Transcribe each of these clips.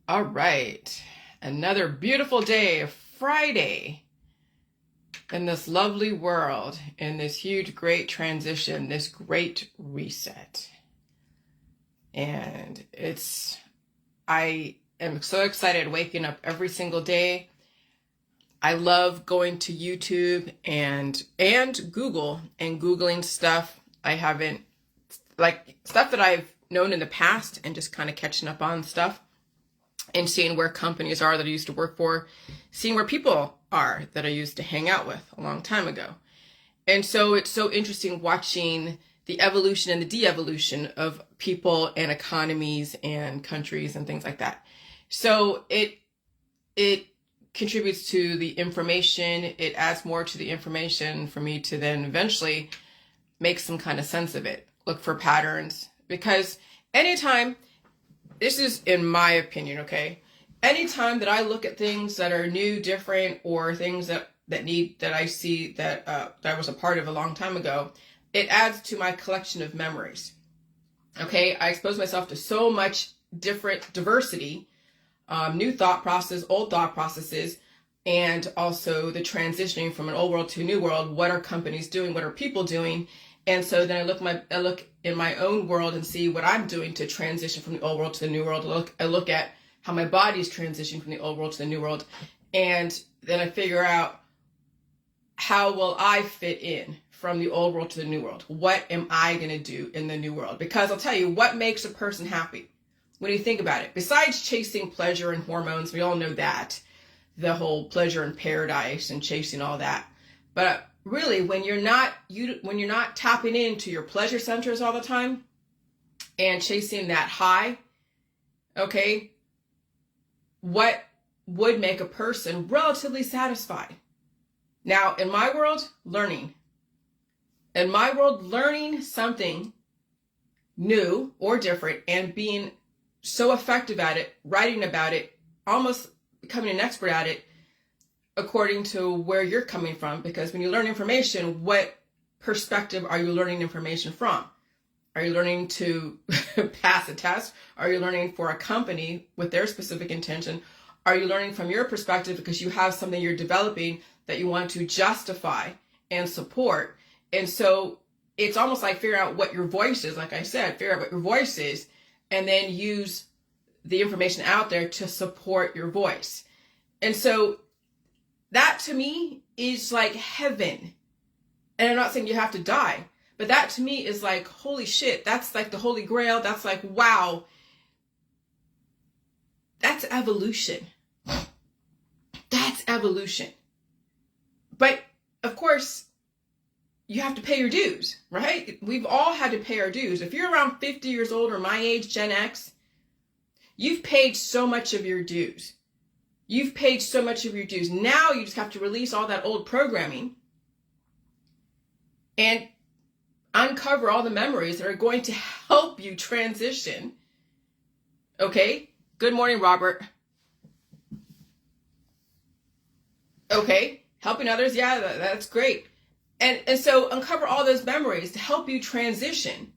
All right. Another beautiful day, Friday, in this lovely world, in this huge, great transition, this great reset. And I am so excited waking up every single day. I love going to YouTube and Google and Googling stuff. I haven't, like, stuff that I've known in the past and just kind of catching up on stuff and seeing where companies are that I used to work for, seeing where people are that I used to hang out with a long time ago. And so it's so interesting watching the evolution and the de-evolution of people and economies and countries and things like that. So it contributes to the information. It adds more to the information for me to then eventually make some kind of sense of it, look for patterns. Because anytime, this is in my opinion, okay? Anytime that I look at things that are new, different, or things that I see that I was a part of a long time ago, it adds to my collection of memories. Okay, I expose myself to so much different diversity, new thought process, old thought processes, and also the transitioning from an old world to a new world. What are companies doing? What are people doing? And so then I look in my own world and see what I'm doing to transition from the old world to the new world. I look at how my body's transitioning from the old world to the new world. And then I figure out, how will I fit in from the old world to the new world? What am I going to do in the new world? Because I'll tell you, what makes a person happy when you think about it? Besides chasing pleasure and hormones, we all know that. The whole pleasure in paradise and chasing all that. But really, when you're not tapping into your pleasure centers all the time and chasing that high, okay, what would make a person relatively satisfied? Now, in my world, learning. In my world, learning something new or different and being so effective at it, writing about it, almost becoming an expert at it, according to where you're coming from. Because when you learn information, what perspective are you learning information from? Are you learning to pass a test? Are you learning for a company with their specific intention? Are you learning from your perspective because you have something you're developing that you want to justify and support? And so it's almost like figure out what your voice is. Like I said, figure out what your voice is and then use the information out there to support your voice. And so that to me is like heaven. And I'm not saying you have to die, but that to me is like, holy shit, that's like the Holy Grail. That's like, wow, that's evolution. That's evolution. But of course, you have to pay your dues, right? We've all had to pay our dues. If you're around 50 years old or my age, Gen X, you've paid so much of your dues. You've paid so much of your dues. Now you just have to release all that old programming and uncover all the memories that are going to help you transition. Okay? Good morning, Robert. Okay, helping others, yeah, that's great. And so uncover all those memories to help you transition.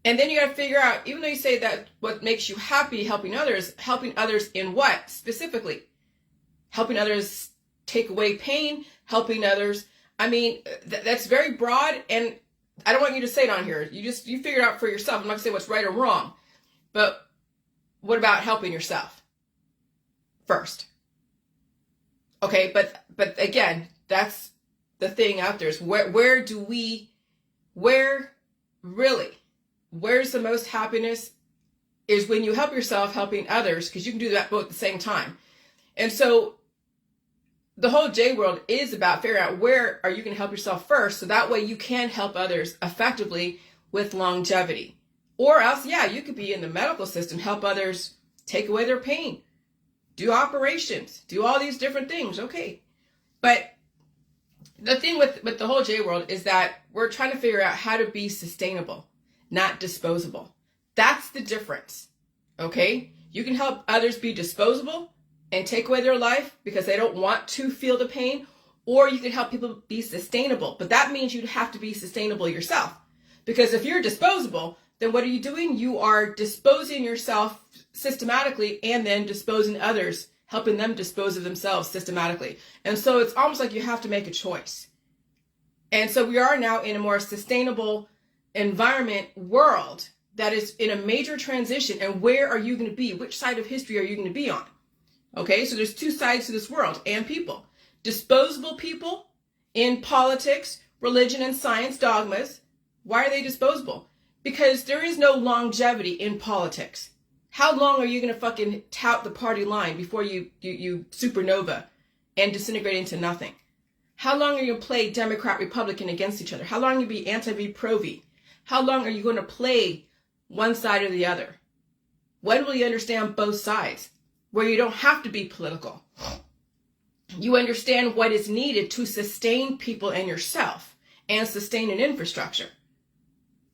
And then you got to figure out, even though you say that what makes you happy, helping others in what specifically? Helping others take away pain, helping others. I mean, that's very broad, and I don't want you to say it on here. You figure it out for yourself. I'm not going to say what's right or wrong, but what about helping yourself first? Okay, but again, that's the thing out there is where's the most happiness is when you help yourself helping others, because you can do that both at the same time. And so the whole J world is about figuring out where are you going to help yourself first, so that way you can help others effectively with longevity. Or else, yeah, you could be in the medical system, help others take away their pain, do operations, do all these different things. Okay. But the thing with the whole J world is that we're trying to figure out how to be sustainable, not disposable. That's the difference. Okay. You can help others be disposable and take away their life because they don't want to feel the pain, or you can help people be sustainable. But that means you'd have to be sustainable yourself. Because if you're disposable, then what are you doing? You are disposing yourself systematically and then disposing others, helping them dispose of themselves systematically. And so it's almost like you have to make a choice. And so we are now in a more sustainable environment world that is in a major transition. And where are you going to be? Which side of history are you going to be on? Okay, so there's two sides to this world and people. Disposable people in politics, religion, and science dogmas. Why are they disposable? Because there is no longevity in politics. How long are you going to fucking tout the party line before you supernova and disintegrate into nothing? How long are you going to play Democrat, Republican against each other? How long are you going to be anti-V, pro-V? How long are you going to play one side or the other? When will you understand both sides? Where you don't have to be political. You understand what is needed to sustain people and yourself and sustain an infrastructure.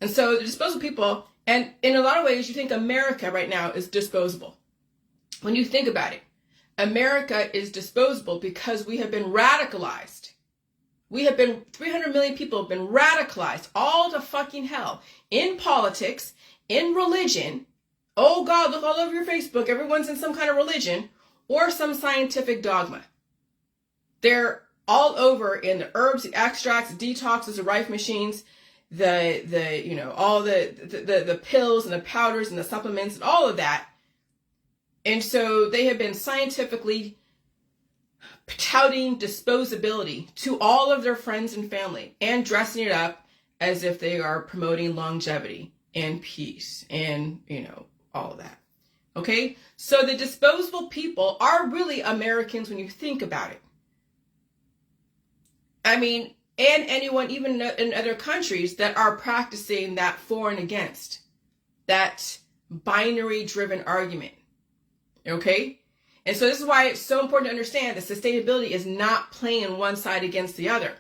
And so the disposable people, and in a lot of ways, you think America right now is disposable. When you think about it, America is disposable because we have been radicalized. 300 million people have been radicalized all to fucking hell in politics, in religion. Oh God, look all over your Facebook. Everyone's in some kind of religion or some scientific dogma. They're all over in the herbs, the extracts, the detoxes, the rife machines, all the pills and the powders and the supplements and all of that. And so they have been scientifically touting disposability to all of their friends and family and dressing it up as if they are promoting longevity and peace and, all of that. Okay? So the disposable people are really Americans when you think about it. I mean, and anyone even in other countries that are practicing that for and against, that binary driven argument. Okay? And so this is why it's so important to understand that sustainability is not playing one side against the other.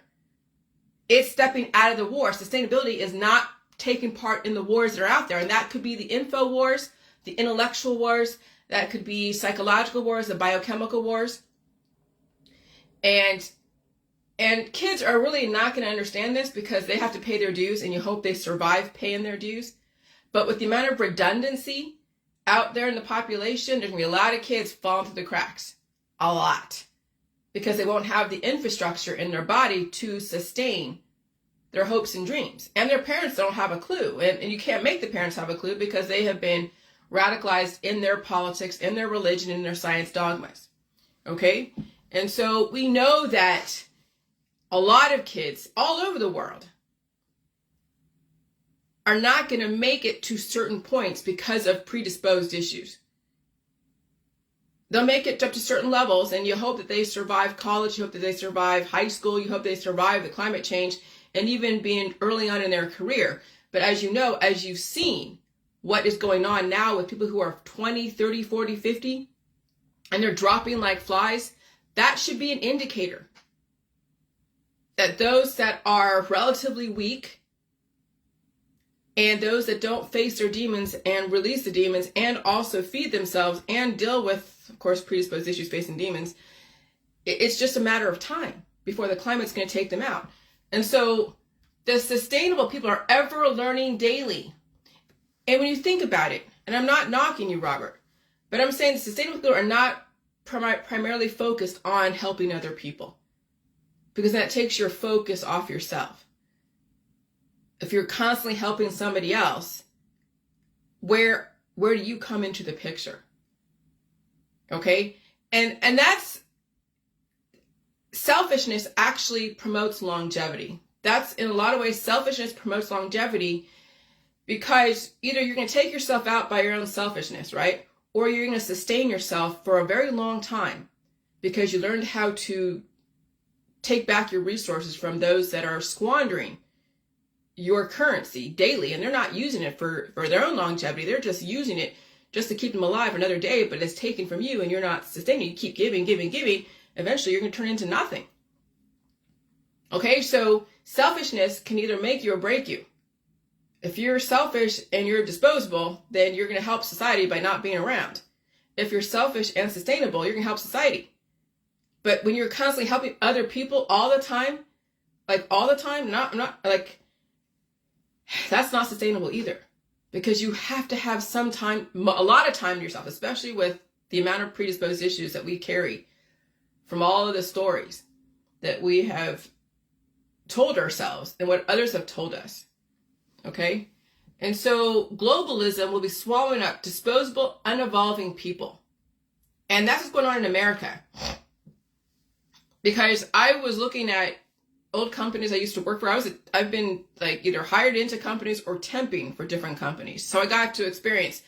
It's stepping out of the war. Sustainability is not taking part in the wars that are out there. And that could be the info wars, the intellectual wars, that could be psychological wars, the biochemical wars. And kids are really not going to understand this because they have to pay their dues and you hope they survive paying their dues. But with the amount of redundancy out there in the population, there's going to be a lot of kids falling through the cracks. A lot. Because they won't have the infrastructure in their body to sustain their hopes and dreams. And their parents don't have a clue. And you can't make the parents have a clue because they have been radicalized in their politics, in their religion, in their science dogmas. Okay? And so we know that a lot of kids all over the world are not going to make it to certain points because of predisposed issues. They'll make it up to certain levels, and you hope that they survive college, you hope that they survive high school, you hope they survive the climate change, and even being early on in their career. But as you know, as you've seen what is going on now with people who are 20, 30, 40, 50, and they're dropping like flies, that should be an indicator that those that are relatively weak and those that don't face their demons and release the demons and also feed themselves and deal with, of course, predisposed issues facing demons, it's just a matter of time before the climate's going to take them out. And so the sustainable people are ever learning daily. And when you think about it, and I'm not knocking you, Robert, but I'm saying the sustainable people are not primarily focused on helping other people, because that takes your focus off yourself. If you're constantly helping somebody else, where do you come into the picture? Okay? And that's selfishness actually promotes longevity. That's, in a lot of ways, selfishness promotes longevity because either you're going to take yourself out by your own selfishness, right? Or you're going to sustain yourself for a very long time because you learned how to take back your resources from those that are squandering your currency daily, and they're not using it for their own longevity. They're just using it just to keep them alive another day, but it's taken from you and you're not sustaining. You keep giving. Eventually you're going to turn into nothing. Okay, so selfishness can either make you or break you. If you're selfish and you're disposable, then you're going to help society by not being around. If you're selfish and sustainable, you're going to help society. But when you're constantly helping other people all the time, not like, that's not sustainable either. because you have to have some time, a lot of time to yourself, especially with the amount of predisposed issues that we carry from all of the stories that we have told ourselves and what others have told us. Okay? And so globalism will be swallowing up disposable, unevolving people. And that's what's going on in America. Because I was looking at old companies I used to work for. I've been like either hired into companies or temping for different companies. So I got to experience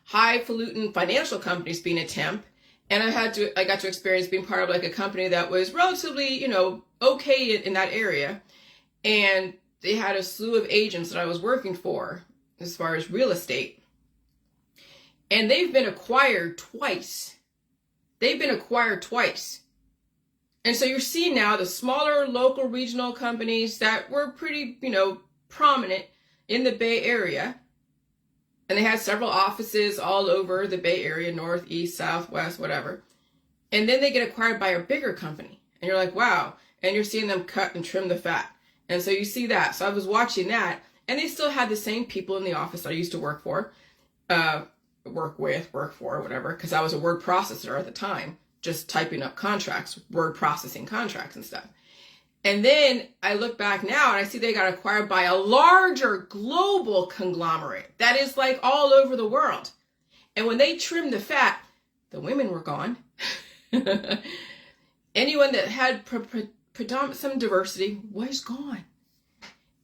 highfalutin financial companies being a temp. And I got to experience being part of like a company that was relatively, okay in that area. And they had a slew of agents that I was working for as far as real estate. And they've been acquired twice. And so you're seeing now the smaller local regional companies that were pretty, prominent in the Bay Area. And they had several offices all over the Bay Area, north, east, south, west, whatever. And then they get acquired by a bigger company. And you're like, wow. And you're seeing them cut and trim the fat. And so you see that. So I was watching that. And they still had the same people in the office I used to work for, work for, whatever. Because I was a word processor at the time. Just typing up contracts, word processing contracts and stuff. And then I look back now and I see they got acquired by a larger global conglomerate that is like all over the world. And when they trimmed the fat, the women were gone. Anyone that had some diversity was gone.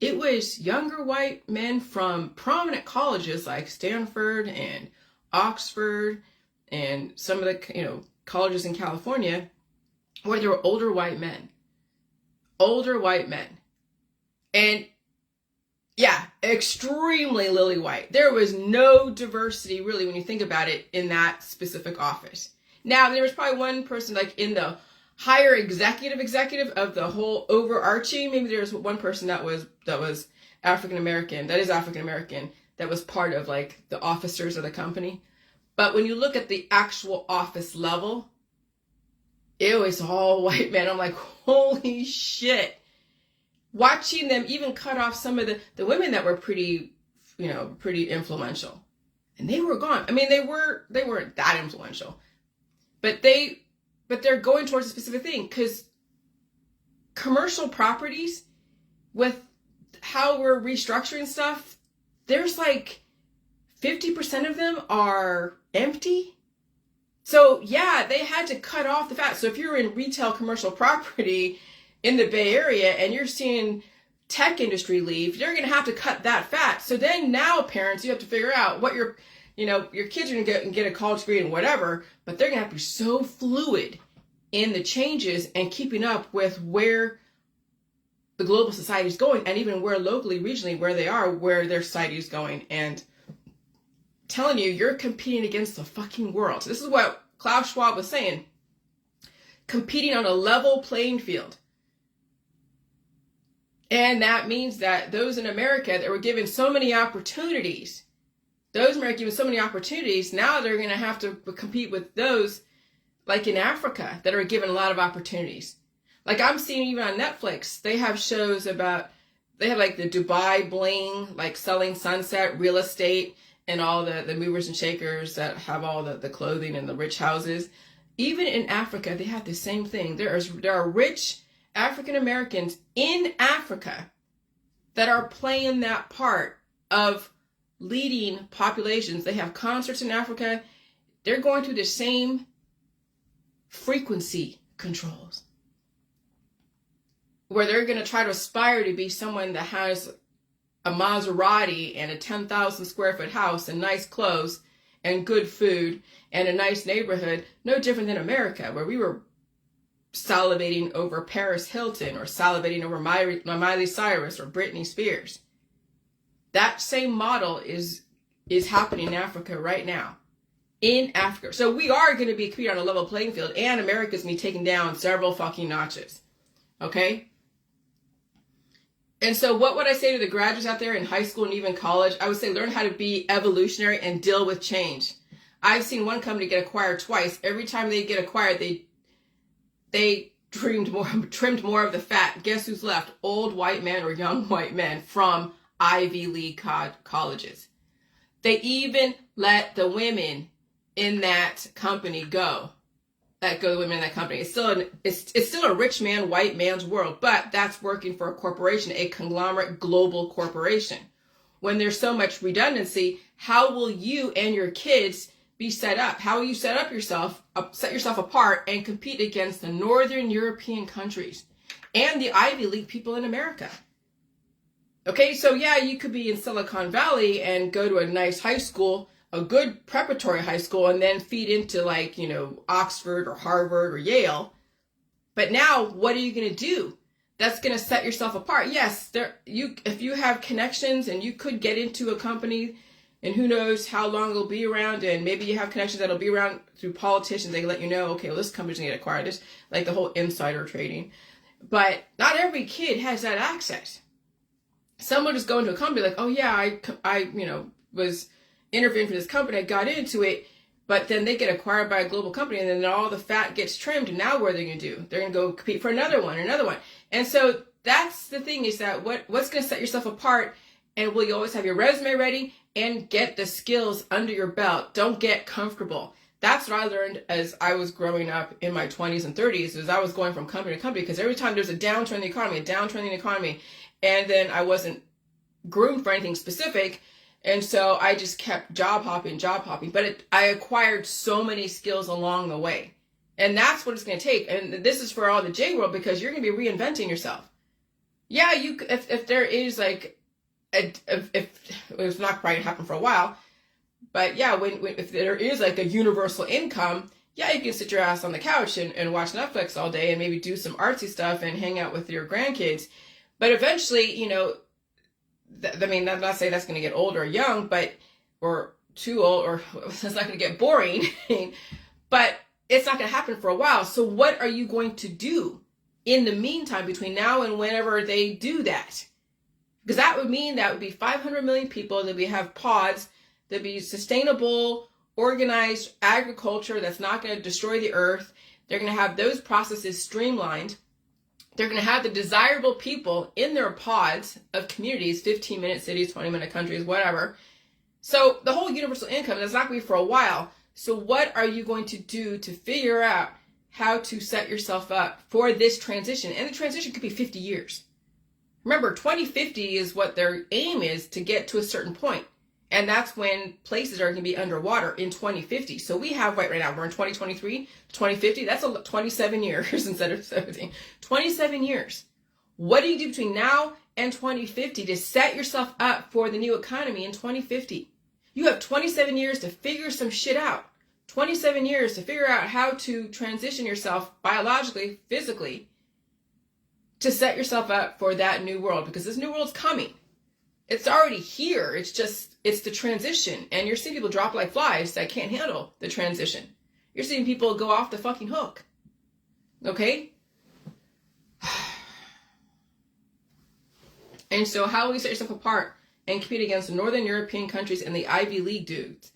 It was younger white men from prominent colleges like Stanford and Oxford and some of the, colleges in California where there were older white men. And yeah, extremely lily white. There was no diversity really when you think about it in that specific office. Now there was probably one person like in the higher executive of the whole overarching, maybe there was one person that was African American, that was part of like the officers of the company. But when you look at the actual office level, it was all white men. I'm like, holy shit. Watching them even cut off some of the women that were pretty influential. And they were gone. I mean, they weren't that influential. But they're going towards a specific thing. Because commercial properties, with how we're restructuring stuff, there's like 50% of them are empty. So yeah, they had to cut off the fat. So if you're in retail commercial property in the Bay Area and you're seeing tech industry leave, you're going to have to cut that fat. So then now parents, you have to figure out what your kids are going to get a college degree and whatever, but they're going to have to be so fluid in the changes and keeping up with where the global society is going, and even where locally, regionally, where they are, where their society is going. And telling you, you're competing against the fucking world. So this is what Klaus Schwab was saying. Competing on a level playing field. And that means that those in America that were given so many opportunities, now they're going to have to compete with those like in Africa that are given a lot of opportunities. Like I'm seeing even on Netflix, they have shows they have like the Dubai bling, like selling sunset, real estate, and all the movers and shakers that have all the clothing and the rich houses. Even in Africa, they have the same thing. There are rich African Americans in Africa that are playing that part of leading populations. They have concerts in Africa. They're going through the same frequency controls, where they're going to try to aspire to be someone that has a Maserati and a 10,000 square foot house and nice clothes and good food and a nice neighborhood. No different than America, where we were salivating over Paris Hilton or salivating over Miley Cyrus or Britney Spears. That same model is happening in Africa right now. In Africa. So we are going to be competing on a level playing field, and America's going to be taken down several fucking notches. Okay? And so what would I say to the graduates out there in high school and even college? I would say learn how to be evolutionary and deal with change. I've seen one company get acquired twice. Every time they get acquired, they trimmed more of the fat. Guess who's left? Old white men or young white men from Ivy League colleges. They even let the women in that company go. Let go of the women in that company. It's still a rich man, white man's world, but that's working for a corporation, a conglomerate global corporation. When there's so much redundancy, how will you and your kids be set up? How will you set yourself apart and compete against the Northern European countries and the Ivy League people in America? Okay, so yeah, you could be in Silicon Valley and go to a nice high school, a good preparatory high school, and then feed into Oxford or Harvard or Yale. But now, what are you going to do? That's going to set yourself apart. Yes, if you have connections and you could get into a company, and who knows how long it'll be around, and maybe you have connections that'll be around through politicians. They let you know, okay, well, this company's going to get acquired. This, like the whole insider trading. But not every kid has that access. Some will just go into a company like, oh yeah, I was interviewing for this company, I got into it, but then they get acquired by a global company, and then all the fat gets trimmed, and now what are they going to do? They're going to go compete for another one. And so that's the thing, is that what's going to set yourself apart, and will you always have your resume ready and get the skills under your belt? Don't get comfortable. That's what I learned as I was growing up in my 20s and 30s, as I was going from company to company, because every time there's a downturn in the economy, and then I wasn't groomed for anything specific. And so I just kept job hopping. But I acquired so many skills along the way. And that's what it's going to take. And this is for all the J world, because you're going to be reinventing yourself. Yeah, if there is if it's not probably happen for a while, but yeah, if there is like a universal income, yeah, you can sit your ass on the couch and watch Netflix all day and maybe do some artsy stuff and hang out with your grandkids. But eventually, I'm not saying that's going to get old or young, or too old, or it's not going to get boring, but it's not going to happen for a while. So what are you going to do in the meantime between now and whenever they do that? Because that would be 500 million people, that we have pods, there'd be sustainable, organized agriculture that's not going to destroy the earth. They're going to have those processes streamlined. They're going to have the desirable people in their pods of communities, 15-minute cities, 20-minute countries, whatever. So the whole universal income is not going to be for a while. So what are you going to do to figure out how to set yourself up for this transition? And the transition could be 50 years. Remember, 2050 is what their aim is, to get to a certain point. And that's when places are going to be underwater in 2050. So we have right now, we're in 2023, 2050. That's 27 years instead of 17. 27 years. What do you do between now and 2050 to set yourself up for the new economy in 2050? You have 27 years to figure some shit out. 27 years to figure out how to transition yourself biologically, physically, to set yourself up for that new world, because this new world's coming. It's already here. It's the transition. And you're seeing people drop like flies that can't handle the transition. You're seeing people go off the fucking hook. Okay? And so how will you set yourself apart and compete against the Northern European countries and the Ivy League dudes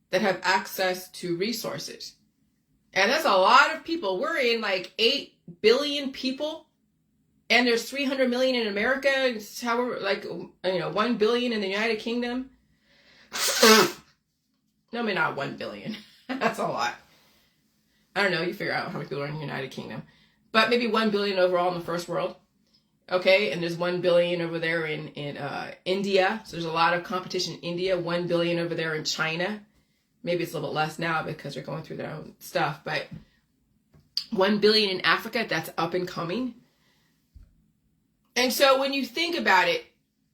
that have access to resources? And that's a lot of people. We're in like 8 billion people. And there's 300 million in America. It's however, 1 billion in the United Kingdom. No, maybe not 1 billion. That's a lot. I don't know. You figure out how many people are in the United Kingdom. But maybe 1 billion overall in the first world. Okay, and there's 1 billion over there in India. So there's a lot of competition in India. 1 billion over there in China. Maybe it's a little bit less now because they're going through their own stuff. But 1 billion in Africa, that's up and coming. And so when you think about it,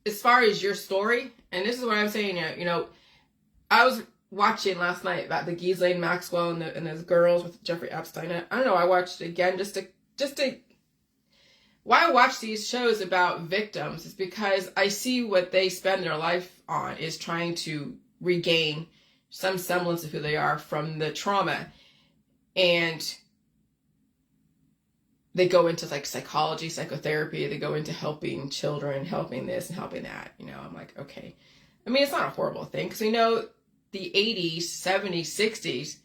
as far as your story, and this is what I'm saying, I was watching last night about the Ghislaine Maxwell and those girls with Jeffrey Epstein. I don't know, I watched it again just to why I watch these shows about victims is because I see what they spend their life on is trying to regain some semblance of who they are from the trauma. And they go into like psychology, psychotherapy. They go into helping children, helping this and helping that. I'm like, okay. I mean, it's not a horrible thing because we know the 80s, 70s, 60s,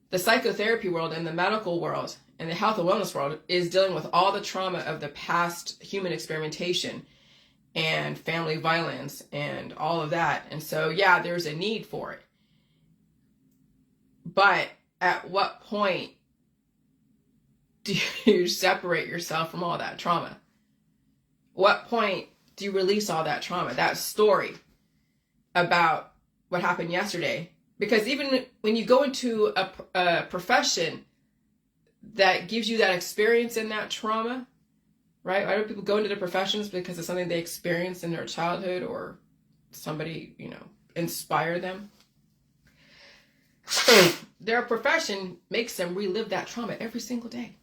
the psychotherapy world and the medical world and the health and wellness world is dealing with all the trauma of the past human experimentation. and family violence and all of that. And so, yeah, there's a need for it. But at what point do you separate yourself from all that trauma? What point do you release all that trauma, that story about what happened yesterday? Because even when you go into a profession that gives you that experience in that trauma, right? Why do people go into the professions? Because it's something they experienced in their childhood or somebody, inspired them. Their profession makes them relive that trauma every single day.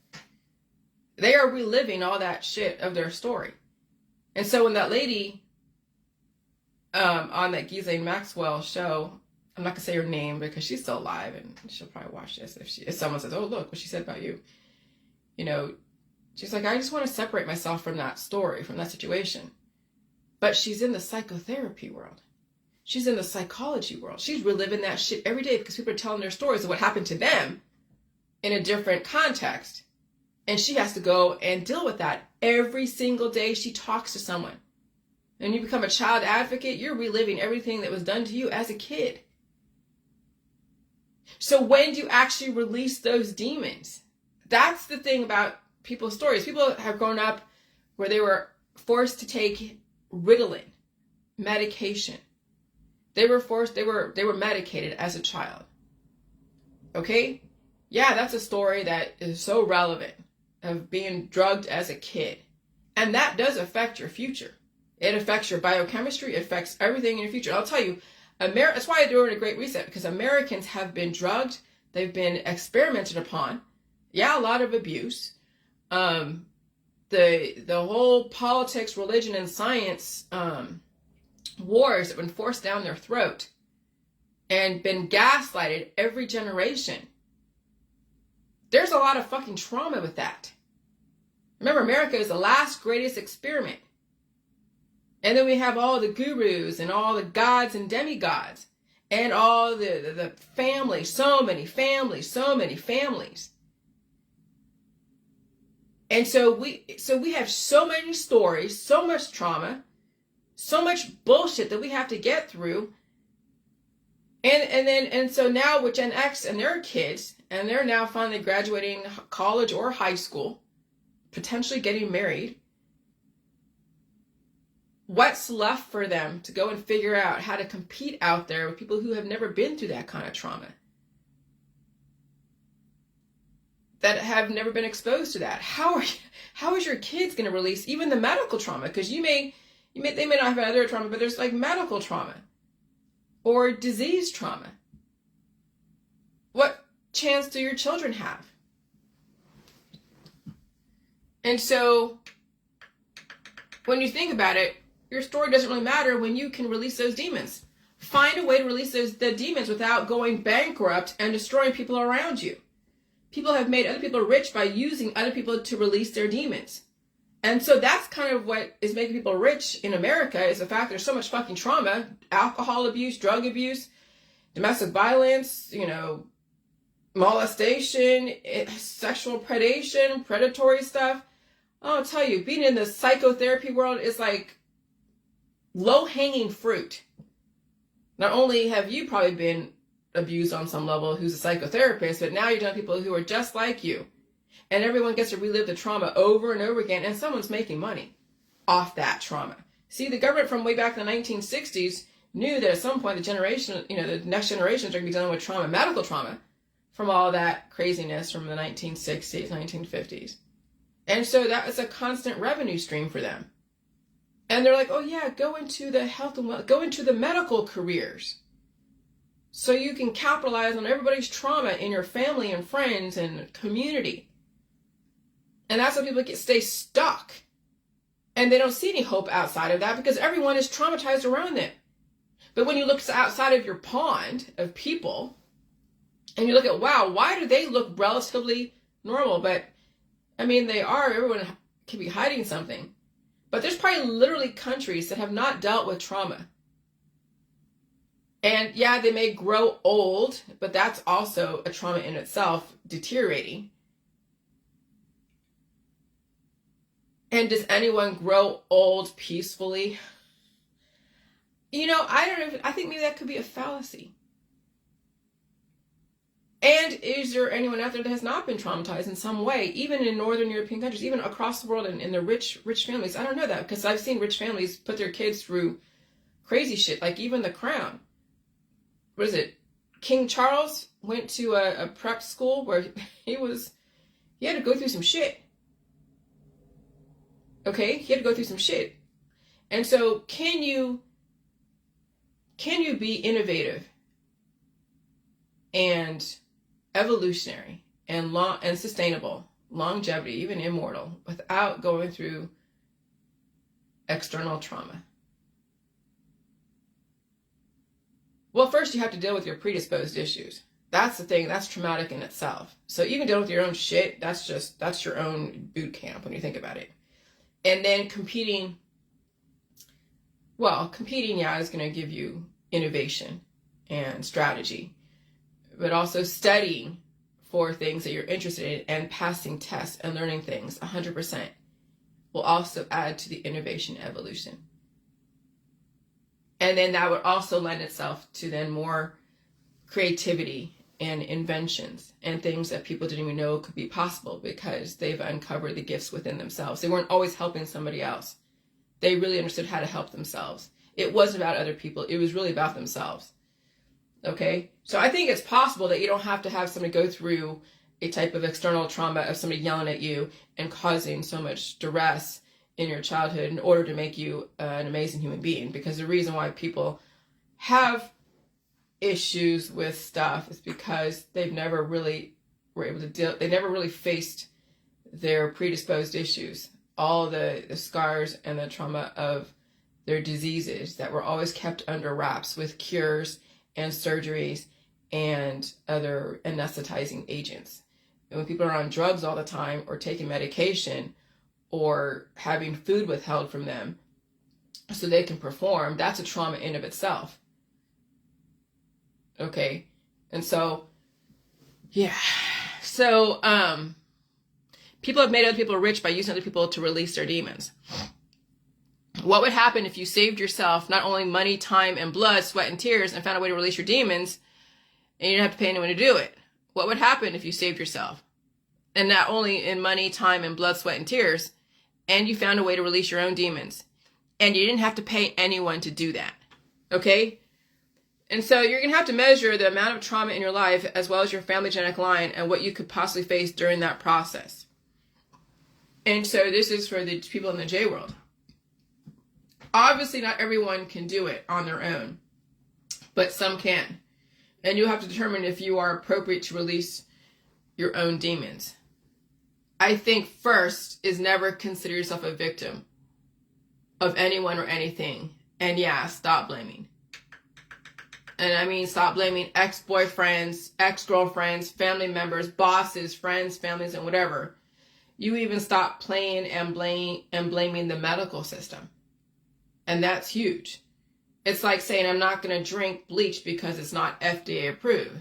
They are reliving all that shit of their story. And so when that lady on that Ghislaine Maxwell show, I'm not going to say her name because she's still alive and she'll probably watch this if someone says, oh, look what she said about you. She's like, I just want to separate myself from that story, from that situation. But she's in the psychotherapy world. She's in the psychology world. She's reliving that shit every day because people are telling their stories of what happened to them in a different context. And she has to go and deal with that every single day she talks to someone. And you become a child advocate, you're reliving everything that was done to you as a kid. So when do you actually release those demons? That's the thing about people's stories. People have grown up where they were forced to take Ritalin, medication. They were medicated as a child. Okay? Yeah, that's a story that is so relevant of being drugged as a kid. And that does affect your future. It affects your biochemistry. It affects everything in your future. And I'll tell you, that's why I'm doing a Great Reset, because Americans have been drugged. They've been experimented upon. Yeah, a lot of abuse. The whole politics, religion, and science wars that have been forced down their throat and been gaslighted every generation. There's a lot of fucking trauma with that. Remember, America is the last greatest experiment. And then we have all the gurus and all the gods and demigods and all the families, so many families. And so we have so many stories, so much trauma, so much bullshit that we have to get through. And so now with Gen X and their kids, and they're now finally graduating college or high school, potentially getting married. What's left for them to go and figure out how to compete out there with people who have never been through that kind of trauma? That have never been exposed to that. How is your kids going to release even the medical trauma? Because they may not have other trauma, but there's like medical trauma or disease trauma. What chance do your children have? And so when you think about it, your story doesn't really matter when you can release those demons. Find a way to release the demons without going bankrupt and destroying people around you. People have made other people rich by using other people to release their demons. And so that's kind of what is making people rich in America, is the fact there's so much fucking trauma, alcohol abuse, drug abuse, domestic violence, molestation, sexual predation, predatory stuff. I'll tell you, being in the psychotherapy world is like low-hanging fruit. Not only have you probably been abused on some level who's a psychotherapist, but now you're dealing with people who are just like you. And everyone gets to relive the trauma over and over again, and someone's making money off that trauma. See, the government from way back in the 1960s knew that at some point the next generations are going to be dealing with trauma, medical trauma, from all that craziness from the 1960s, 1950s. And so that was a constant revenue stream for them. And they're like, oh yeah, go into the health and go into the medical careers. So you can capitalize on everybody's trauma in your family and friends and community. And that's how people stay stuck. And they don't see any hope outside of that because everyone is traumatized around them. But when you look outside of your pond of people and you look at, wow, why do they look relatively normal? But I mean, they are. Everyone can be hiding something. But there's probably literally countries that have not dealt with trauma. And yeah, they may grow old, but that's also a trauma in itself, deteriorating. And does anyone grow old peacefully? I don't know. I think maybe that could be a fallacy. And is there anyone out there that has not been traumatized in some way, even in Northern European countries, even across the world, and in the rich families? I don't know that, because I've seen rich families put their kids through crazy shit, like even the Crown. What is it? King Charles went to a prep school where he had to go through some shit. Okay? He had to go through some shit. And so can you be innovative and evolutionary and sustainable, longevity, even immortal, without going through external trauma? Well, first you have to deal with your predisposed issues. That's the thing. That's traumatic in itself. So even dealing with your own shit, that's your own boot camp when you think about it. And then competing, yeah, is going to give you innovation and strategy, but also studying for things that you're interested in and passing tests and learning things 100% will also add to the innovation evolution. And then that would also lend itself to then more creativity and inventions and things that people didn't even know could be possible, because they've uncovered the gifts within themselves. They weren't always helping somebody else. They really understood how to help themselves. It wasn't about other people. It was really about themselves. Okay? So I think it's possible that you don't have to have somebody go through a type of external trauma of somebody yelling at you and causing so much duress in your childhood in order to make you an amazing human being. Because the reason why people have issues with stuff is because they've never really were able to deal, they never really faced their predisposed issues, all the scars and the trauma of their diseases that were always kept under wraps with cures and surgeries and other anesthetizing agents. And when people are on drugs all the time, or taking medication, or having food withheld from them so they can perform, that's a trauma in of itself. Okay? And so, yeah. So, people have made other people rich by using other people to release their demons. What would happen if you saved yourself not only money, time, and blood, sweat, and tears, and found a way to release your demons, and you didn't have to pay anyone to do it? What would happen if you saved yourself? And not only in money, time, and blood, sweat, and tears, and you found a way to release your own demons, and you didn't have to pay anyone to do that. Okay? And so you're going to have to measure the amount of trauma in your life, as well as your family genetic line, and what you could possibly face during that process. And so this is for the people in the J world. Obviously, not everyone can do it on their own, but some can. And you have to determine if you are appropriate to release your own demons. I think first is never consider yourself a victim of anyone or anything. And yeah, stop blaming. And I mean, stop blaming ex-boyfriends, ex-girlfriends, family members, bosses, friends, families, and whatever. You even stop playing and blaming the medical system. And that's huge. It's like saying, I'm not going to drink bleach because it's not FDA approved.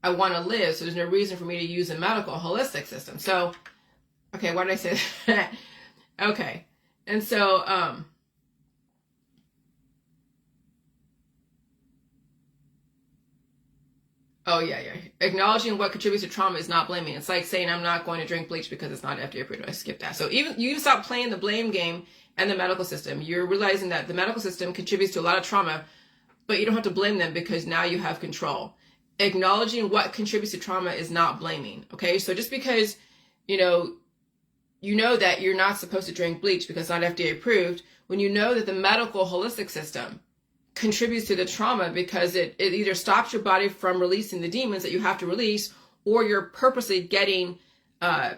I want to live, so there's no reason for me to use a medical holistic system. So, okay, why did I say that? Okay. And so, oh yeah. Acknowledging what contributes to trauma is not blaming. It's like saying, I'm not going to drink bleach because it's not FDA approved. I skipped that. So even you stop playing the blame game and the medical system. You're realizing that the medical system contributes to a lot of trauma, but you don't have to blame them because now you have control. Acknowledging what contributes to trauma is not blaming. Okay, so just because you know that you're not supposed to drink bleach because it's not FDA approved, when you know that the medical holistic system contributes to the trauma because it either stops your body from releasing the demons that you have to release, or you're purposely getting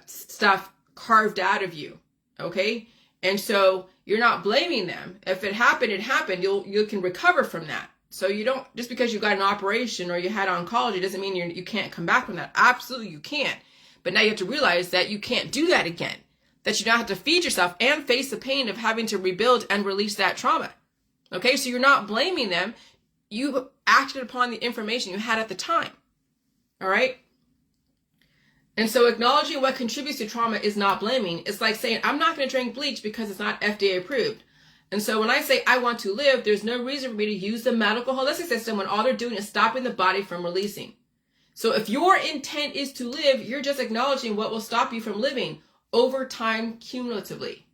stuff carved out of you. Okay, and so you're not blaming them. If it happened, it happened. You can recover from that. So you don't, just because you got an operation or you had oncology doesn't mean you can't come back from that. Absolutely you can't. But now you have to realize that you can't do that again. That you now have to feed yourself and face the pain of having to rebuild and release that trauma. Okay, so you're not blaming them. You acted upon the information you had at the time. All right? And so acknowledging what contributes to trauma is not blaming. It's like saying, I'm not going to drink bleach because it's not FDA approved. And so when I say I want to live, there's no reason for me to use the medical holistic system when all they're doing is stopping the body from releasing. So if your intent is to live, you're just acknowledging what will stop you from living over time cumulatively.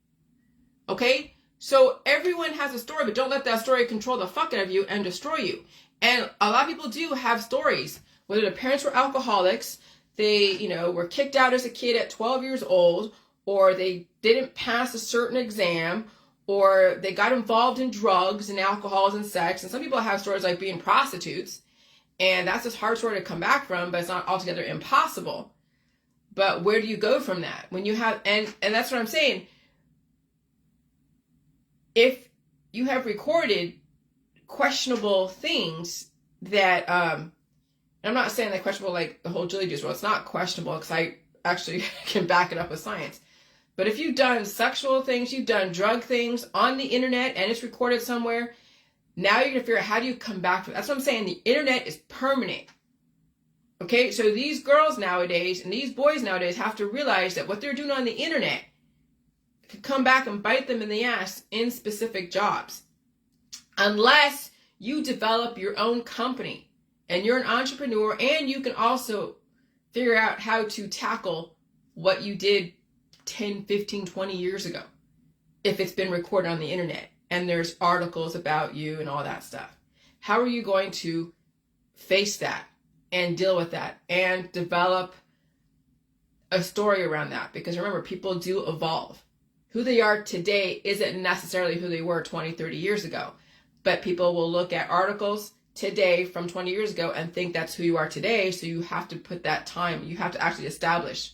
Okay? So everyone has a story, but don't let that story control the fuck out of you and destroy you. And a lot of people do have stories, whether their parents were alcoholics, they, were kicked out as a kid at 12 years old, or they didn't pass a certain exam, or they got involved in drugs and alcohols and sex. And some people have stories like being prostitutes, and that's a hard story to come back from, but it's not altogether impossible. But where do you go from that? When you have, and that's what I'm saying. If you have recorded questionable things that, I'm not saying that questionable like the whole Julie juice rule. It's not questionable because I actually can back it up with science. But if you've done sexual things, you've done drug things on the internet and it's recorded somewhere, now you're going to figure out how do you come back from it. That's what I'm saying. The internet is permanent. Okay, so these girls nowadays and these boys nowadays have to realize that what they're doing on the internet could come back and bite them in the ass in specific jobs. Unless you develop your own company and you're an entrepreneur and you can also figure out how to tackle what you did 10, 15, 20 years ago, if it's been recorded on the internet and there's articles about you and all that stuff. How are you going to face that and deal with that and develop a story around that? Because remember, people do evolve. Who they are today isn't necessarily who they were 20, 30 years ago. But people will look at articles today from 20 years ago and think that's who you are today. So you have to put that time, you have to actually establish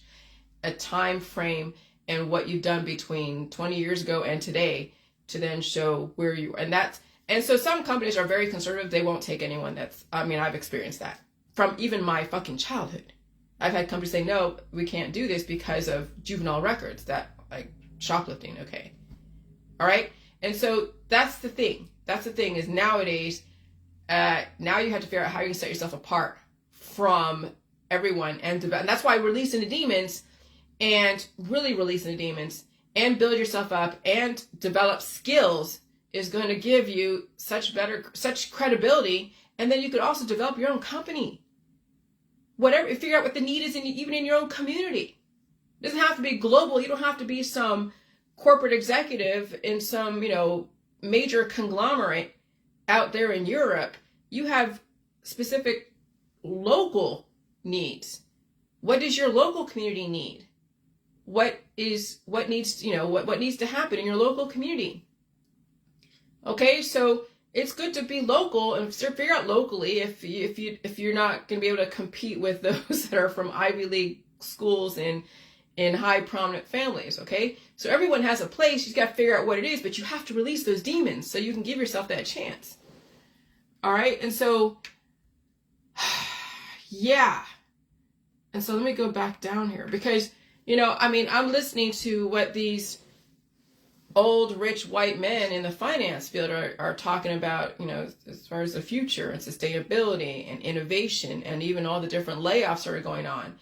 a time frame and what you've done between 20 years ago and today to then show where you are. And so some companies are very conservative. They won't take anyone I've experienced that from even my fucking childhood. I've had companies say, no, we can't do this because of juvenile records, that like shoplifting. Okay. All right. And so that's the thing. That's the thing is nowadays, now you have to figure out how you can set yourself apart from everyone. And that's why releasing the demons and really releasing the demons and build yourself up and develop skills is going to give you such credibility. And then you could also develop your own company. Whatever, figure out what the need is even in your own community. It doesn't have to be global. You don't have to be some corporate executive in some, major conglomerate out there in Europe. You have specific local needs. What does your local community need? What needs to happen in your local community? Okay, so it's good to be local and figure out locally if you're not going to be able to compete with those that are from Ivy League schools and in high prominent families. Okay, so everyone has a place. You got to figure out what it is, but you have to release those demons so you can give yourself that chance. All right, and so yeah, and so let me go back down here because I'm listening to what these old rich white men in the finance field are talking about, as far as the future and sustainability and innovation and even all the different layoffs that are going on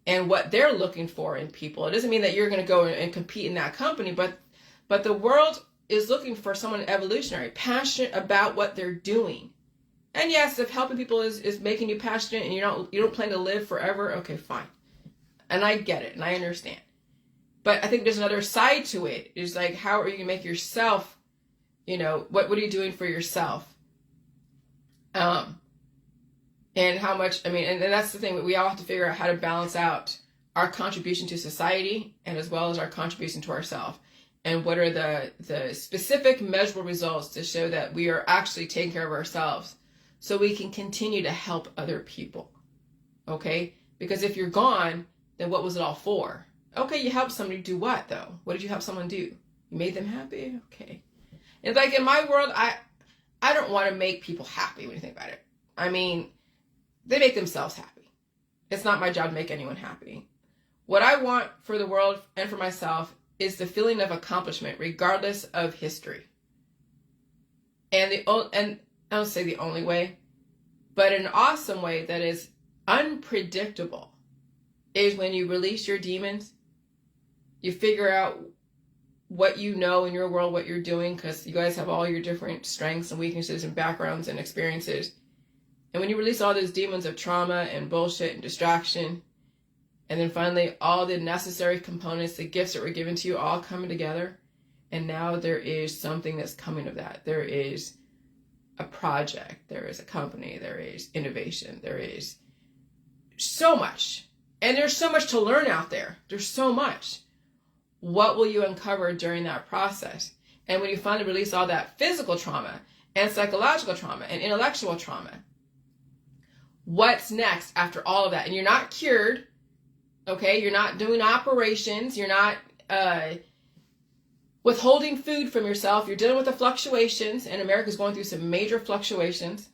and what they're looking for in people. It doesn't mean that you're going to go and compete in that company, but the world is looking for someone evolutionary, passionate about what they're doing. And yes, if helping people is making you passionate and you don't plan to live forever, okay, fine. And I get it and I understand. But I think there's another side to it. It's like, how are you going to make yourself, what are you doing for yourself? And how much, and that's the thing, we all have to figure out how to balance out our contribution to society and as well as our contribution to ourselves. And what are the specific measurable results to show that we are actually taking care of ourselves so we can continue to help other people. Okay? Because if you're gone, then what was it all for? Okay, you helped somebody do what, though? What did you help someone do? You made them happy? Okay. It's like in my world, I don't want to make people happy when you think about it. They make themselves happy. It's not my job to make anyone happy. What I want for the world and for myself is the feeling of accomplishment, regardless of history. And I don't say the only way, but an awesome way that is unpredictable. is when you release your demons, you figure out what you know in your world, what you're doing, because you guys have all your different strengths and weaknesses and backgrounds and experiences. And when you release all those demons of trauma and bullshit and distraction, and then finally all the necessary components, the gifts that were given to you all coming together, and now there is something that's coming of that. There is a project, there is a company, there is innovation, there is so much. And there's so much to learn out there. There's so much. What will you uncover during that process? And when you finally release all that physical trauma and psychological trauma and intellectual trauma, what's next after all of that? And you're not cured, okay? You're not doing operations. You're not withholding food from yourself. You're dealing with the fluctuations, and America's going through some major fluctuations,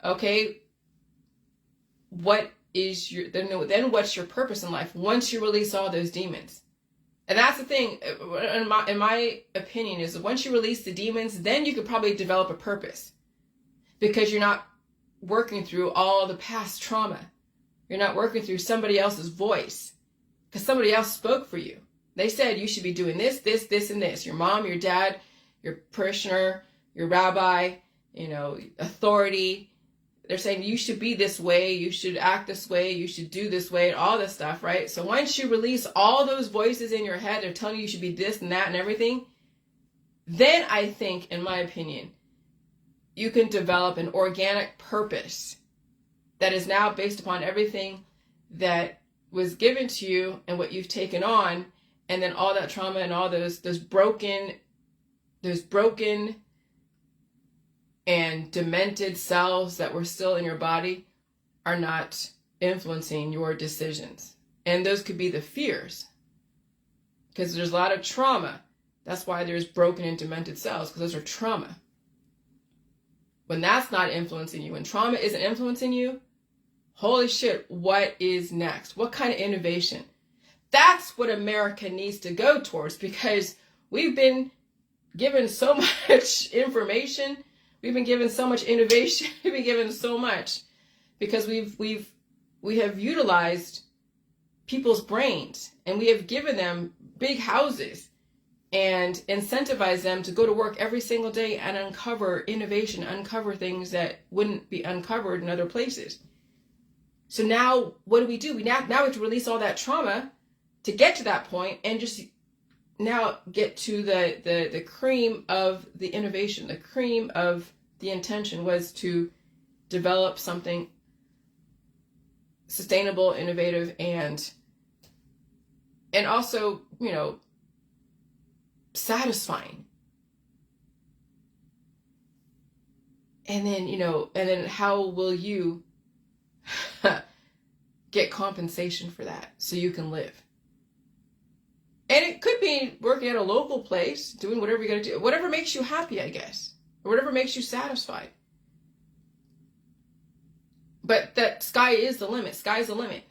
okay? What is your, then what's your purpose in life once you release all those demons? And that's the thing, in my opinion, is that once you release the demons, then you could probably develop a purpose, because you're not working through all the past trauma. You're not working through somebody else's voice, because somebody else spoke for you. They said you should be doing this, this, this, and this. Your mom, your dad, your parishioner, your rabbi, authority. They're saying you should be this way, you should act this way, you should do this way, and all this stuff, right? So once you release all those voices in your head, they're telling you should be this and that and everything, then I think, in my opinion, you can develop an organic purpose that is now based upon everything that was given to you and what you've taken on, and then all that trauma and all those broken and demented cells that were still in your body are not influencing your decisions. And those could be the fears, because there's a lot of trauma. That's why there's broken and demented cells, because those are trauma. When that's not influencing you, when trauma isn't influencing you, holy shit, what is next? What kind of innovation? That's what America needs to go towards, because we've been given so much information. We've been given so much innovation. We've been given so much because we have utilized people's brains, and we have given them big houses and incentivized them to go to work every single day and uncover innovation, uncover things that wouldn't be uncovered in other places. So now what do? We now have to release all that trauma to get to that point and just now get to the cream of the innovation. The cream of the intention was to develop something sustainable, innovative, and also, satisfying. And then how will you get compensation for that so you can live? And it could be working at a local place, doing whatever you got to do, whatever makes you happy, I guess, or whatever makes you satisfied. But that sky is the limit. Sky's the limit.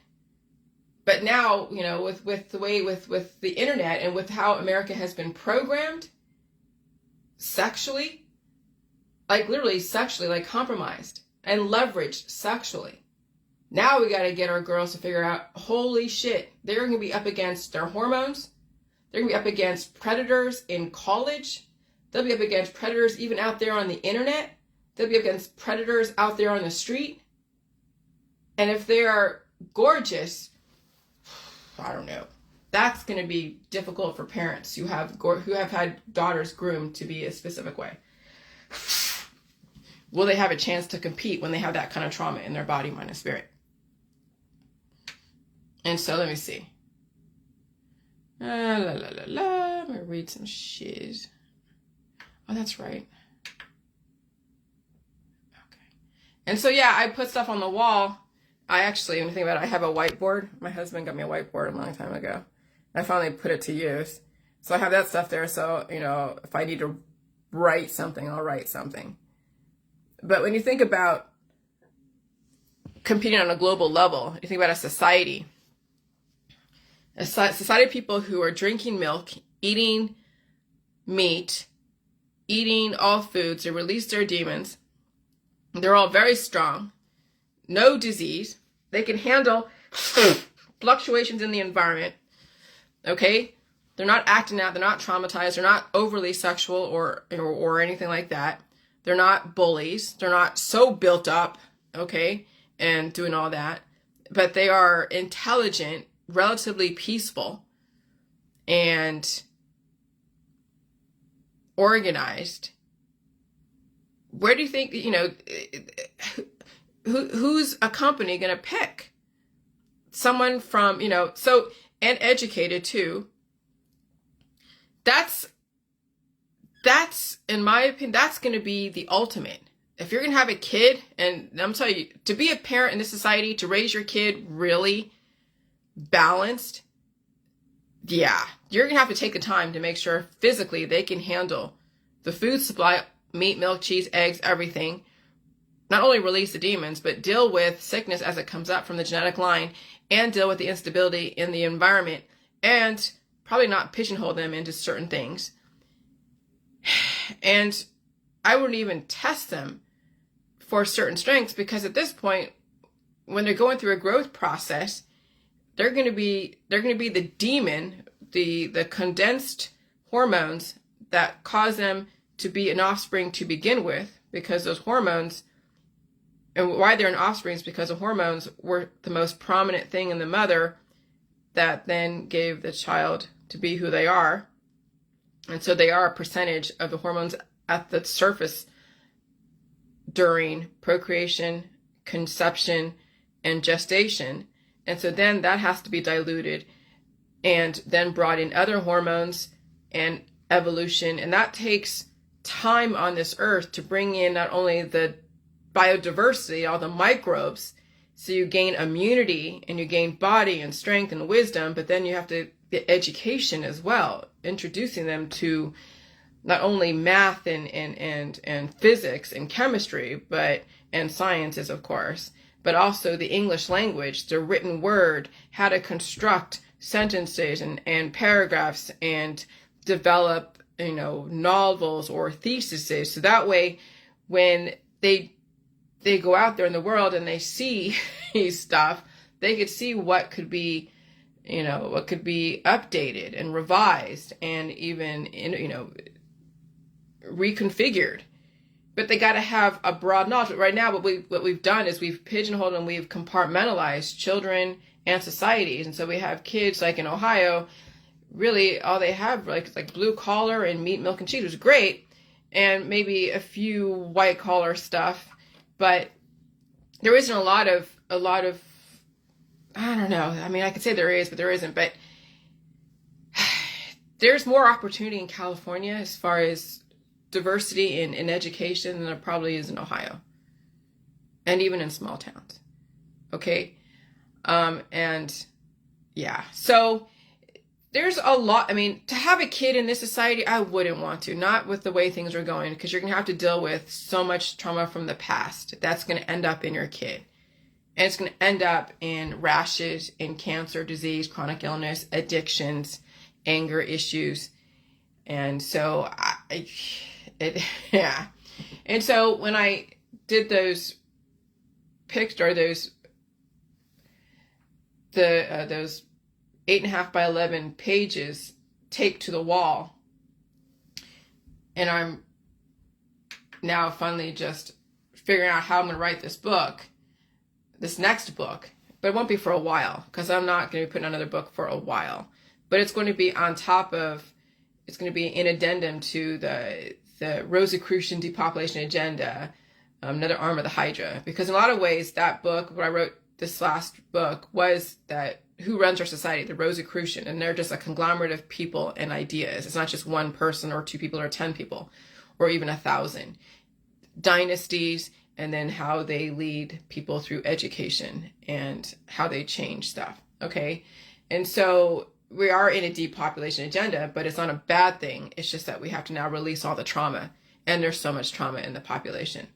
But now, with the way, with the internet and with how America has been programmed sexually, like literally sexually, like compromised and leveraged sexually. Now we got to get our girls to figure out, holy shit, they're going to be up against their hormones. They're going to be up against predators in college. They'll be up against predators even out there on the internet. They'll be up against predators out there on the street. And if they are gorgeous, I don't know. That's going to be difficult for parents who have had daughters groomed to be a specific way. Will they have a chance to compete when they have that kind of trauma in their body, mind, and spirit? And so let me see. I'm going to read some shiz. Oh, that's right. Okay. And so, yeah, I put stuff on the wall. I actually, when you think about it, I have a whiteboard. My husband got me a whiteboard a long time ago. I finally put it to use. So I have that stuff there. So, if I need to write something, I'll write something. But when you think about competing on a global level, you think about a society of people who are drinking milk, eating meat, eating all foods. They release their demons. They're all very strong. No disease. They can handle fluctuations in the environment, okay? They're not acting out, they're not traumatized, they're not overly sexual or anything like that. They're not bullies, they're not so built up, okay, and doing all that. But they are intelligent, relatively peaceful, and organized. Where do you think, who's a company going to pick? Someone from, and educated too. That's, in my opinion, that's going to be the ultimate. If you're going to have a kid, and I'm telling you, to be a parent in this society, to raise your kid really balanced, yeah, you're going to have to take the time to make sure physically they can handle the food supply, meat, milk, cheese, eggs, everything. Not only release the demons, but deal with sickness as it comes up from the genetic line, and deal with the instability in the environment, and probably not pigeonhole them into certain things. And I wouldn't even test them for certain strengths, because at this point, when they're going through a growth process, they're going to be the demon, the condensed hormones that cause them to be an offspring to begin with, because those hormones, and why they're an offspring is because the hormones were the most prominent thing in the mother that then gave the child to be who they are. And so they are a percentage of the hormones at the surface during procreation, conception, and gestation. And so then that has to be diluted and then brought in other hormones and evolution. And that takes time on this earth to bring in not only the biodiversity, all the microbes, so you gain immunity and you gain body and strength and wisdom, but then you have to get education as well, introducing them to not only math and physics and chemistry, and sciences, of course, but also the English language, the written word, how to construct sentences and paragraphs and develop, novels or theses. So that way, when they go out there in the world and they see stuff, they could see what could be, what could be updated and revised and even, reconfigured. But they got to have a broad knowledge. But right now, what we've done is we've pigeonholed and we've compartmentalized children and societies. And so we have kids like in Ohio, really all they have like blue collar and meat, milk, and cheese, which is great, and maybe a few white collar stuff. But there isn't a lot of, I don't know. I mean, I could say there is, but there isn't. But there's more opportunity in California as far as diversity in education than there probably is in Ohio. And even in small towns. Okay? And yeah. So there's a lot. I mean, to have a kid in this society, I wouldn't want to. Not with the way things are going, because you're going to have to deal with so much trauma from the past. That's going to end up in your kid. And it's going to end up in rashes, in cancer, disease, chronic illness, addictions, anger issues. And so, yeah. And so when I did those those 8.5 by 11 pages taped to the wall, and I'm now finally just figuring out how I'm going to write this next book, but it won't be for a while, because I'm not going to be putting another book for a while, but it's going to be on top of, it's going to be an addendum to the Rosicrucian depopulation agenda, another arm of the Hydra, because in a lot of ways that book, when I wrote this last book, was that who runs our society, the Rosicrucian, and they're just a conglomerate of people and ideas. It's not just one person or two people or 10 people or even 1,000. Dynasties, and then how they lead people through education and how they change stuff, okay? And so we are in a depopulation agenda, but it's not a bad thing. It's just that we have to now release all the trauma, and there's so much trauma in the population.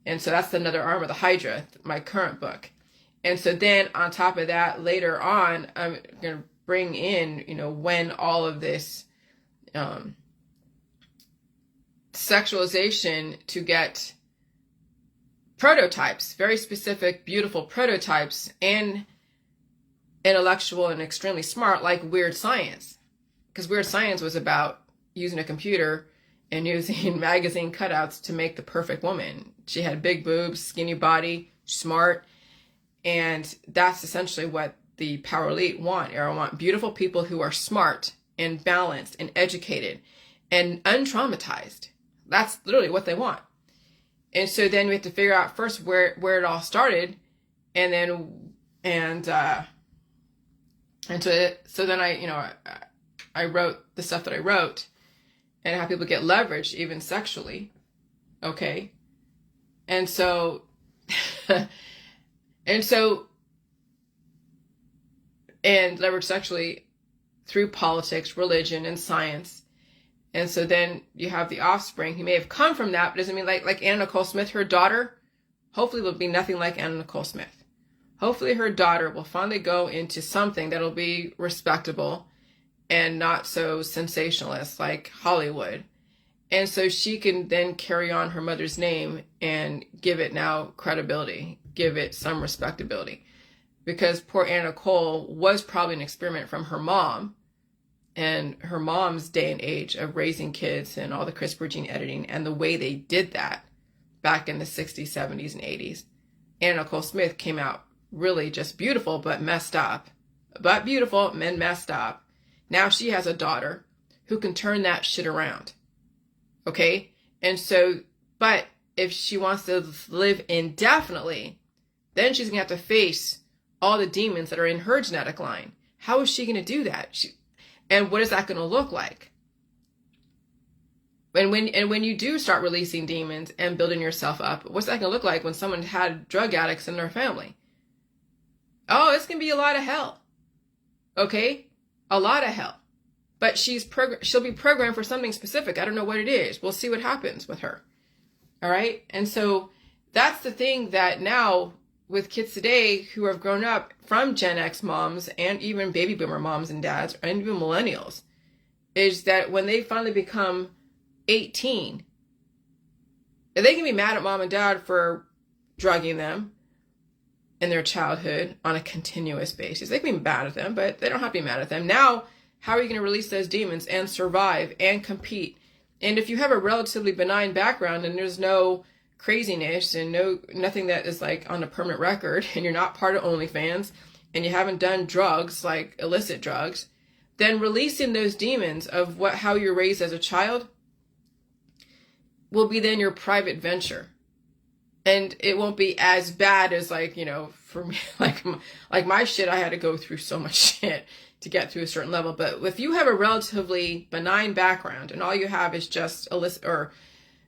And so that's another arm of the Hydra, my current book. And so then on top of that, later on, I'm going to bring in, when all of this sexualization to get prototypes, very specific, beautiful prototypes, and intellectual and extremely smart, like Weird Science. Because Weird Science was about using a computer and using magazine cutouts to make the perfect woman. She had big boobs, skinny body, smart. And that's essentially what the power elite want. I want beautiful people who are smart and balanced and educated and untraumatized. That's literally what they want. And so then we have to figure out first where it all started, and then so then I wrote the stuff that I wrote, and how people get leveraged even sexually, okay, and leveraged sexually through politics, religion, and science. And so then you have the offspring who may have come from that, but doesn't mean like Anna Nicole Smith, her daughter, hopefully will be nothing like Anna Nicole Smith. Hopefully her daughter will finally go into something that'll be respectable and not so sensationalist like Hollywood. And so she can then carry on her mother's name and give it now credibility, give it some respectability. Because poor Anna Nicole was probably an experiment from her mom, and her mom's day and age of raising kids and all the CRISPR gene editing and the way they did that back in the 60s, 70s, and 80s. Anna Nicole Smith came out really just beautiful, but messed up. But beautiful, and messed up. Now she has a daughter who can turn that shit around. Okay? And so, but if she wants to live indefinitely, then she's going to have to face all the demons that are in her genetic line. How is she going to do that? And what is that going to look like? And when you do start releasing demons and building yourself up, what's that going to look like when someone had drug addicts in their family? Oh, it's going to be a lot of hell. Okay? A lot of hell. But she'll be programmed for something specific. I don't know what it is. We'll see what happens with her. All right? And so that's the thing that now with kids today who have grown up from Gen X moms and even baby boomer moms and dads and even millennials, is that when they finally become 18, they can be mad at mom and dad for drugging them in their childhood on a continuous basis. They can be mad at them, but they don't have to be mad at them. Now, how are you going to release those demons and survive and compete? And if you have a relatively benign background and there's no craziness and nothing that is like on a permanent record, and you're not part of OnlyFans, and you haven't done drugs like illicit drugs, then releasing those demons of how you're raised as a child will be then your private venture. And it won't be as bad as for me, like my shit, I had to go through so much shit to get to a certain level. But if you have a relatively benign background and all you have is just illicit or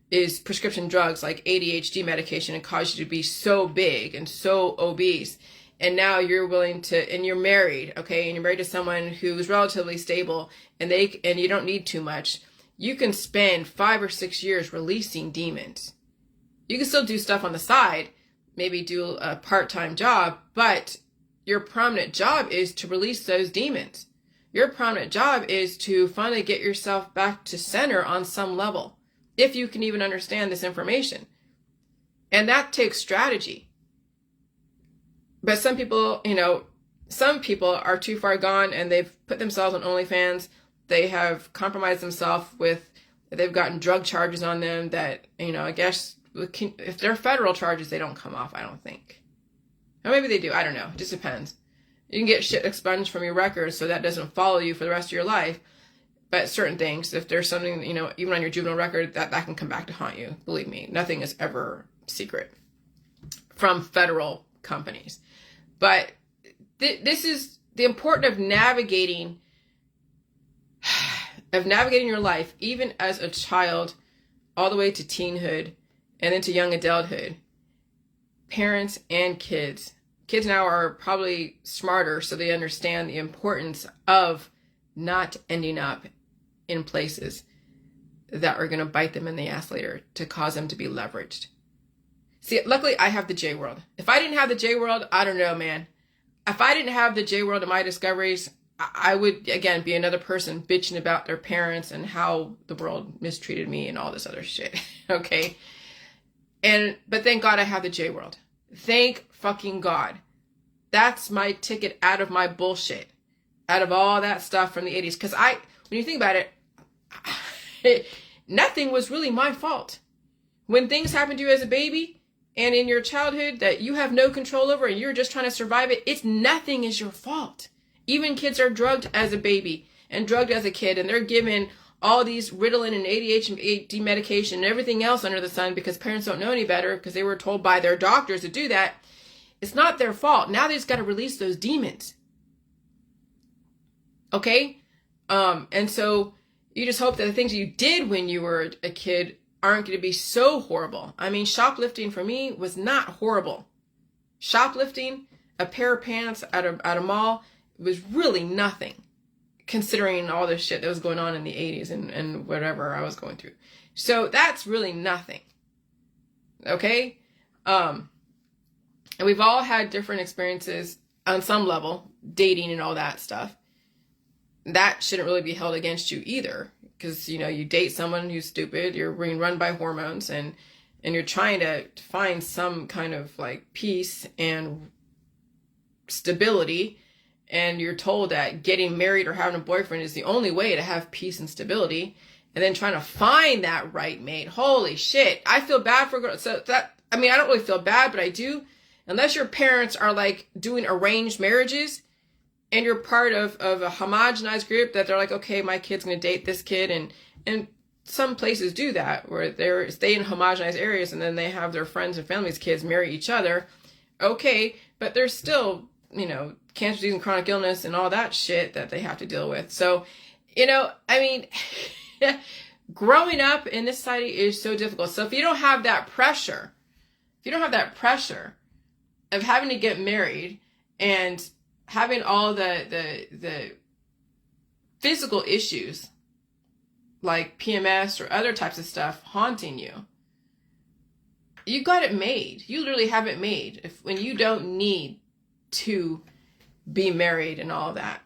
is prescription drugs like ADHD medication and cause you to be so big and so obese, and now you're willing to, and you're married, okay, and you're married to someone who's relatively stable, and you don't need too much, you can spend 5 or 6 years releasing demons. You can still do stuff on the side, maybe do a part-time job, but your prominent job is to release those demons. Your prominent job is to finally get yourself back to center on some level, if you can even understand this information. And that takes strategy. But some people are too far gone and they've put themselves on OnlyFans. They have compromised themselves they've gotten drug charges on them that, I guess if they're federal charges, they don't come off, I don't think. Or maybe they do, I don't know. It just depends. You can get shit expunged from your records so that doesn't follow you for the rest of your life. But certain things, if there's something, even on your juvenile record, that can come back to haunt you. Believe me, nothing is ever secret from federal companies. But this is the importance of navigating your life, even as a child, all the way to teenhood, and then to young adulthood. Parents and kids. Kids now are probably smarter, so they understand the importance of not ending up in places that are going to bite them in the ass later to cause them to be leveraged. See, luckily I have the J world. If I didn't have the J world, I don't know, man. If I didn't have the J world in my discoveries, I would, again, be another person bitching about their parents and how the world mistreated me and all this other shit. Okay? But thank God I have the J world. Thank fucking God. That's my ticket out of my bullshit, out of all that stuff from the 80s. Because when you think about it, nothing was really my fault. When things happen to you as a baby and in your childhood that you have no control over and you're just trying to survive it, nothing is your fault. Even kids are drugged as a baby and drugged as a kid, and they're given all these Ritalin and ADHD medication and everything else under the sun because parents don't know any better because they were told by their doctors to do that. It's not their fault. Now they just got to release those demons. Okay? And so you just hope that the things you did when you were a kid aren't going to be so horrible. I mean, shoplifting for me was not horrible. Shoplifting a pair of pants at a mall was really nothing, considering all the shit that was going on in the 80s and whatever I was going through. So that's really nothing. Okay? And we've all had different experiences on some level, dating and all that stuff. That shouldn't really be held against you either. Because, you date someone who's stupid, you're being run by hormones, and you're trying to find some kind of like peace and stability. And you're told that getting married or having a boyfriend is the only way to have peace and stability. And then trying to find that right mate. Holy shit. I feel bad for girls. I don't really feel bad, but I do. Unless your parents are like doing arranged marriages and you're part of a homogenized group that they're like, okay, my kid's going to date this kid. And some places do that where they stay in homogenized areas and then they have their friends and family's kids marry each other. Okay. But there's still, cancer, disease, and chronic illness and all that shit that they have to deal with. So, growing up in this society is so difficult. So if you don't have that pressure, of having to get married and having all the physical issues like PMS or other types of stuff haunting you, you got it made. You literally have it made when you don't need to be married and all of that.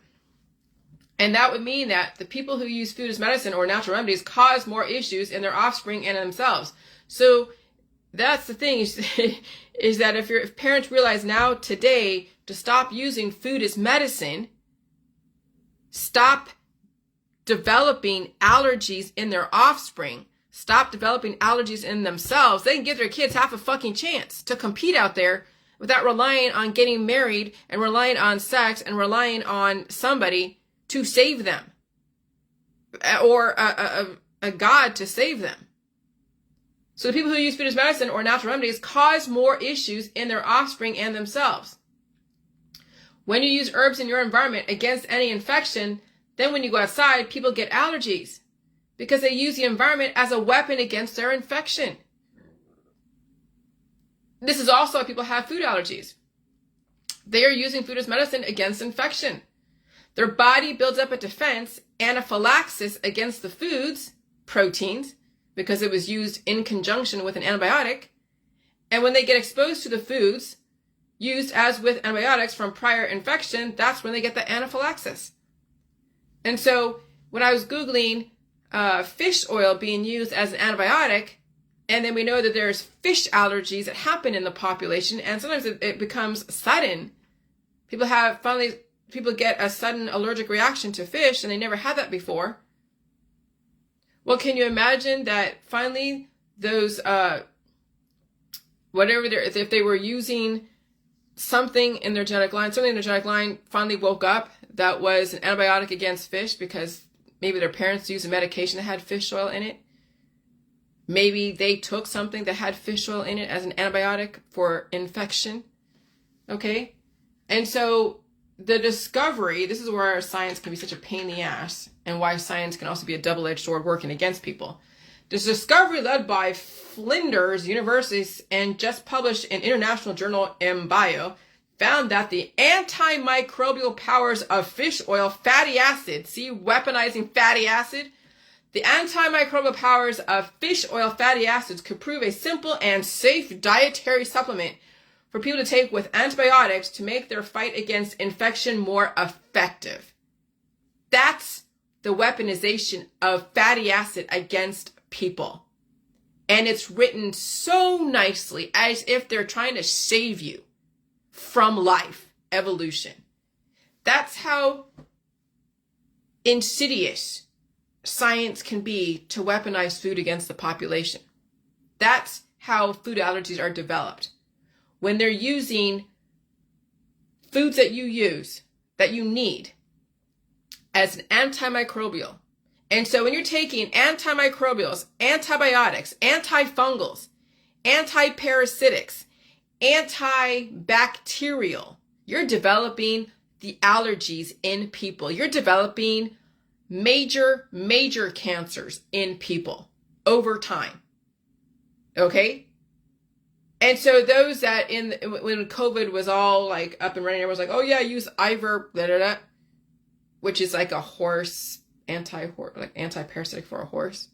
And that would mean that the people who use food as medicine or natural remedies cause more issues in their offspring and themselves. So that's the thing is that if parents realize now today to stop using food as medicine, stop developing allergies in their offspring, stop developing allergies in themselves, they can give their kids half a fucking chance to compete out there without relying on getting married and relying on sex and relying on somebody to save them or a God to save them. So the people who use food as medicine or natural remedies cause more issues in their offspring and themselves. When you use herbs in your environment against any infection, then when you go outside, people get allergies because they use the environment as a weapon against their infection. This is also why people have food allergies. They are using food as medicine against infection. Their body builds up a defense, anaphylaxis against the foods, proteins, because it was used in conjunction with an antibiotic. And when they get exposed to the foods used as with antibiotics from prior infection, that's when they get the anaphylaxis. And so when I was Googling fish oil being used as an antibiotic, and then we know that there's fish allergies that happen in the population, and sometimes it becomes sudden. People get a sudden allergic reaction to fish, and they never had that before. Well, can you imagine that finally those, if they were using something in their genetic line finally woke up that was an antibiotic against fish because maybe their parents used a medication that had fish oil in it. Maybe they took something that had fish oil in it as an antibiotic for infection. Okay? And so the discovery, this is where science can be such a pain in the ass and why science can also be a double-edged sword working against people. This discovery led by Flinders University and just published in International Journal Embio found that the antimicrobial powers of fish oil fatty acid, see weaponizing fatty acid? The antimicrobial powers of fish oil fatty acids could prove a simple and safe dietary supplement for people to take with antibiotics to make their fight against infection more effective. That's the weaponization of fatty acid against people. And it's written so nicely as if they're trying to save you from life. evolution. That's how insidious science can be to weaponize food against the population. That's how food allergies are developed. When they're using foods that you use, that you need, as an antimicrobial. And so when you're taking antimicrobials, antibiotics, antifungals, antiparasitics, antibacterial, you're developing the allergies in people. You're developing major cancers in people over time. Okay? And so those that when COVID was all like up and running, everyone's like, oh yeah, use Ivor, blah, blah, blah, which is like a horse, anti-parasitic for a horse.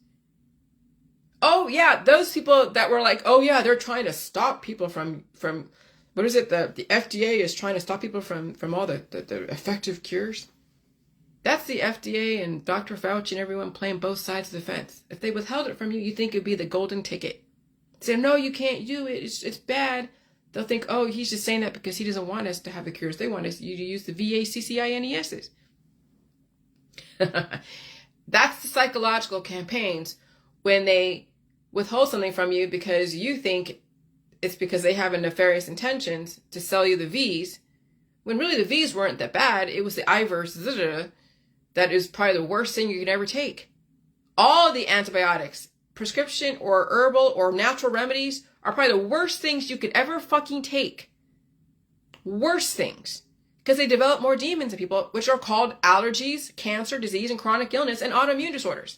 Oh yeah, those people that were like, oh yeah, they're trying to stop people from what is it? The FDA is trying to stop people from all the effective cures. That's the FDA and Dr. Fauci and everyone playing both sides of the fence. If they withheld it from you, you think it'd be the golden ticket. Say, no, you can't do it. It's bad. They'll think, oh, he's just saying that because he doesn't want us to have the cures. They want you to use the VACCINESs. That's the psychological campaigns when they withhold something from you because you think it's because they have a nefarious intentions to sell you the V's, when really the V's weren't that bad. It was the Ivors that is probably the worst thing you could ever take. All the antibiotics, prescription or herbal or natural remedies, are probably the worst things you could ever fucking take. Worst things. Because they develop more demons in people, which are called allergies, cancer, disease, and chronic illness, and autoimmune disorders.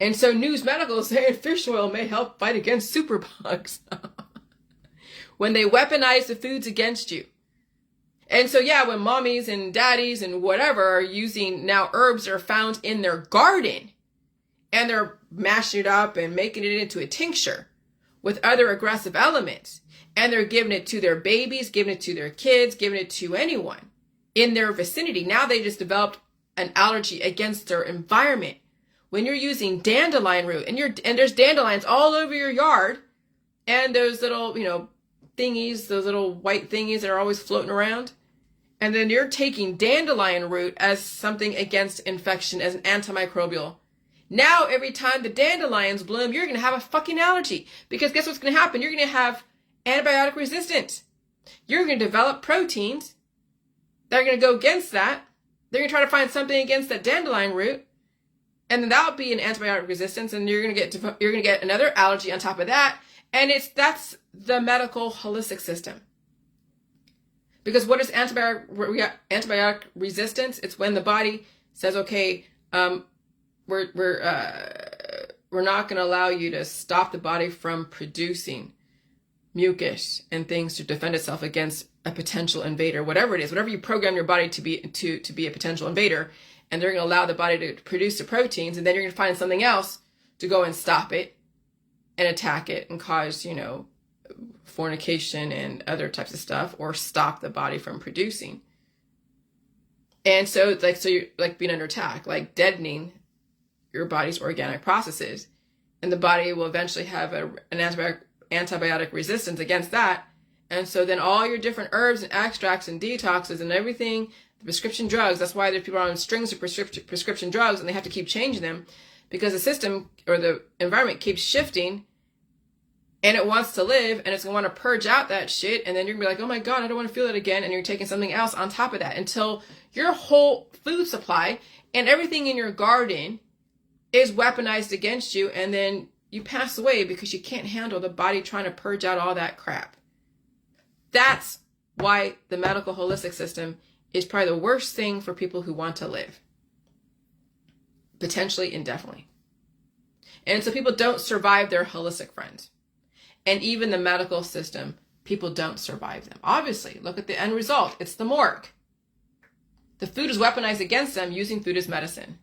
And so News Medical is saying fish oil may help fight against superbugs. When they weaponize the foods against you. And so yeah, when mommies and daddies and whatever are using now herbs that are found in their garden, and they're mashing it up and making it into a tincture with other aggressive elements, and they're giving it to their babies, giving it to their kids, giving it to anyone in their vicinity. Now they just developed an allergy against their environment. When you're using dandelion root and there's dandelions all over your yard, and those little, thingies, those little white thingies that are always floating around, and then you're taking dandelion root as something against infection, as an antimicrobial. Now every time the dandelions bloom, you're going to have a fucking allergy, because guess what's going to happen? You're going to have antibiotic resistance. You're going to develop proteins that are going to go against that. They're going to try to find something against that dandelion root, and then that'll be an antibiotic resistance, and you're going to get another allergy on top of that. And that's the medical holistic system. Because what is antibiotic resistance? It's when the body says, okay, we're not going to allow you to stop the body from producing mucus and things to defend itself against a potential invader, whatever it is, whatever you program your body to be a potential invader, and they're going to allow the body to produce the proteins, and then you're going to find something else to go and stop it and attack it and cause, fornication and other types of stuff, or stop the body from producing. And so you're like being under attack, like deadening your body's organic processes, and the body will eventually have an antibiotic resistance against that. And so then all your different herbs and extracts and detoxes and everything, the prescription drugs, that's why there's people on strings of prescription drugs, and they have to keep changing them because the system or the environment keeps shifting, and it wants to live, and it's going to want to purge out that shit, and then you're going to be like, oh my God, I don't want to feel it again, and you're taking something else on top of that until your whole food supply and everything in your garden is weaponized against you, and then you pass away because you can't handle the body trying to purge out all that crap. That's why the medical holistic system is probably the worst thing for people who want to live. Potentially indefinitely. And so people don't survive their holistic friends. And even the medical system, people don't survive them. Obviously, look at the end result. It's the morgue. The food is weaponized against them, using food as medicine.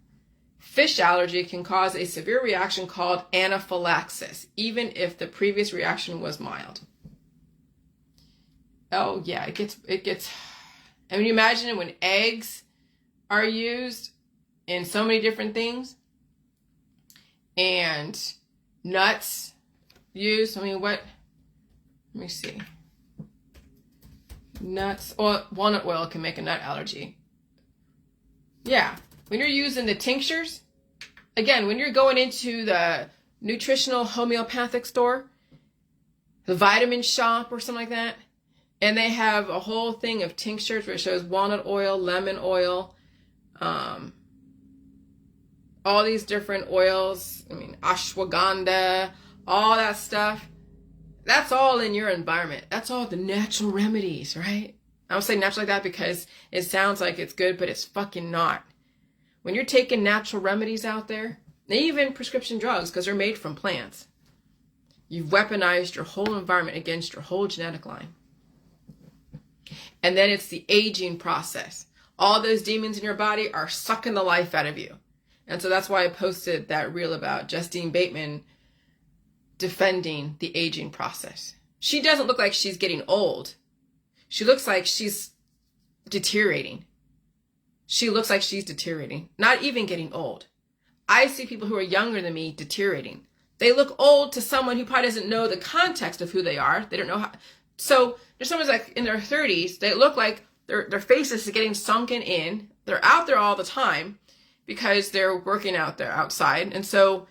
Fish allergy can cause a severe reaction called anaphylaxis, even if the previous reaction was mild. Oh yeah, it gets, I mean, you imagine when eggs are used in so many different things, and nuts used. I mean, let me see. Nuts. Or walnut oil can make a nut allergy. Yeah. When you're using the tinctures, again, when you're going into the nutritional homeopathic store, the vitamin shop or something like that, and they have a whole thing of tinctures where it shows walnut oil, lemon oil, all these different oils, ashwagandha, all that stuff. That's all in your environment. That's all the natural remedies, right? I don't say natural like that because it sounds like it's good, but it's fucking not. When you're taking natural remedies out there, even prescription drugs, because they're made from plants, you've weaponized your whole environment against your whole genetic line. And then it's the aging process. All those demons in your body are sucking the life out of you. And so that's why I posted that reel about Justine Bateman defending the aging process. She doesn't look like she's getting old. She looks like she's deteriorating. She looks like she's deteriorating, not even getting old. I see people who are younger than me deteriorating. They look old to someone who probably doesn't know the context of who they are. They don't know how. So there's someone who's like in their 30s. They look like their faces are getting sunken in. They're out there all the time because they're working out there outside. And so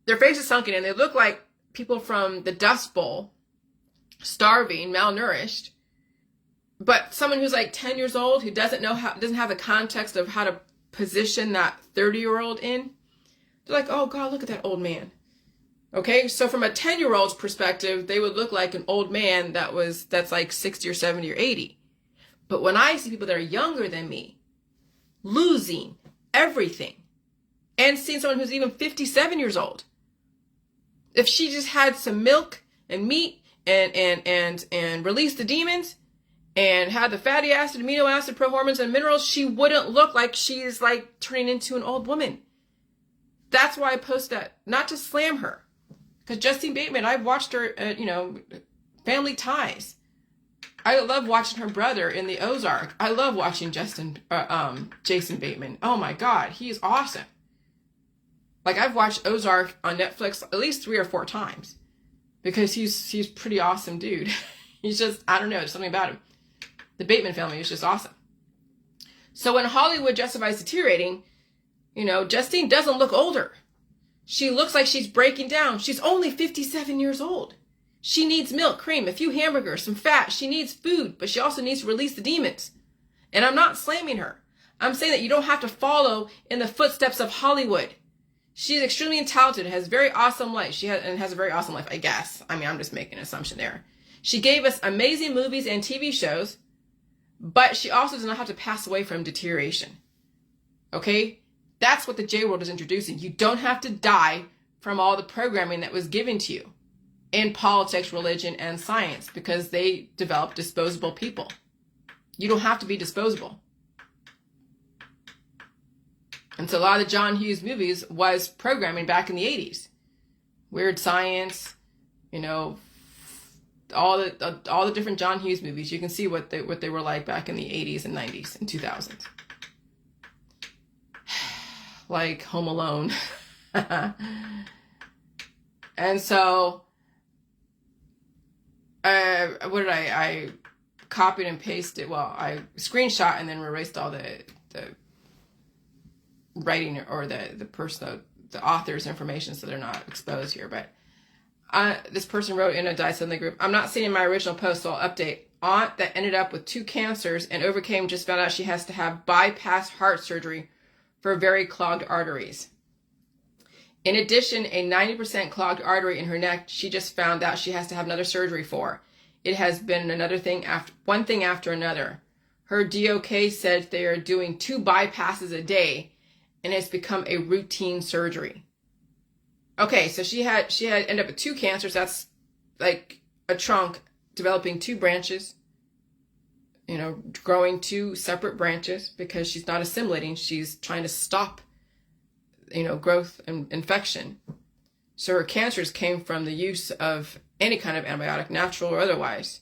their face is sunken in. They look like people from the Dust Bowl, starving, malnourished. But someone who's like 10 years old who doesn't have the context of how to position that 30-year-old in, they're like, oh God, look at that old man. Okay, so from a 10-year-old's perspective, they would look like an old man that's like 60 or 70 or 80. But when I see people that are younger than me, losing everything, and seeing someone who's even 57 years old, if she just had some milk and meat and released the demons and had the fatty acid, amino acid, prohormones, and minerals, she wouldn't look like she's like turning into an old woman. That's why I post that, not to slam her. Because Justine Bateman, I've watched her, Family Ties. I love watching her brother in the Ozark. I love watching Jason Bateman. Oh my God, he is awesome. Like I've watched Ozark on Netflix at least 3 or 4 times because he's pretty awesome dude. He's just, I don't know, there's something about him. The Bateman family is just awesome. So when Hollywood justifies deteriorating, Justine doesn't look older. She looks like she's breaking down. She's only 57 years old. She needs milk, cream, a few hamburgers, some fat. She needs food, but she also needs to release the demons. And I'm not slamming her. I'm saying that you don't have to follow in the footsteps of Hollywood. She's extremely talented, has a very awesome life. She has a very awesome life, I guess. I'm just making an assumption there. She gave us amazing movies and TV shows, but she also does not have to pass away from deterioration. Okay? That's what the J world is introducing. You don't have to die from all the programming that was given to you in politics, religion, and science because they developed disposable people. You don't have to be disposable. And so a lot of the John Hughes movies was programming back in the 80s. Weird Science, all the different John Hughes movies. You can see what they were like back in the 80s and 90s and 2000s. Like Home Alone. And so I copied and pasted, I screenshot and then erased all the writing or the author's information so they're not exposed here. But this person wrote in a Die Suddenly group, I'm not seeing my original post, so I'll update. Aunt that ended up with 2 cancers and overcame just found out she has to have bypass heart surgery for very clogged arteries. In addition, a 90% clogged artery in her neck, she just found out she has to have another surgery for. It has been one thing after another. Her DOK said they are doing 2 bypasses a day, and it's become a routine surgery. Okay, so she had ended up with 2 cancers. That's like a trunk developing 2 branches, growing 2 separate branches because she's not assimilating. She's trying to stop, growth and infection. So her cancers came from the use of any kind of antibiotic, natural or otherwise.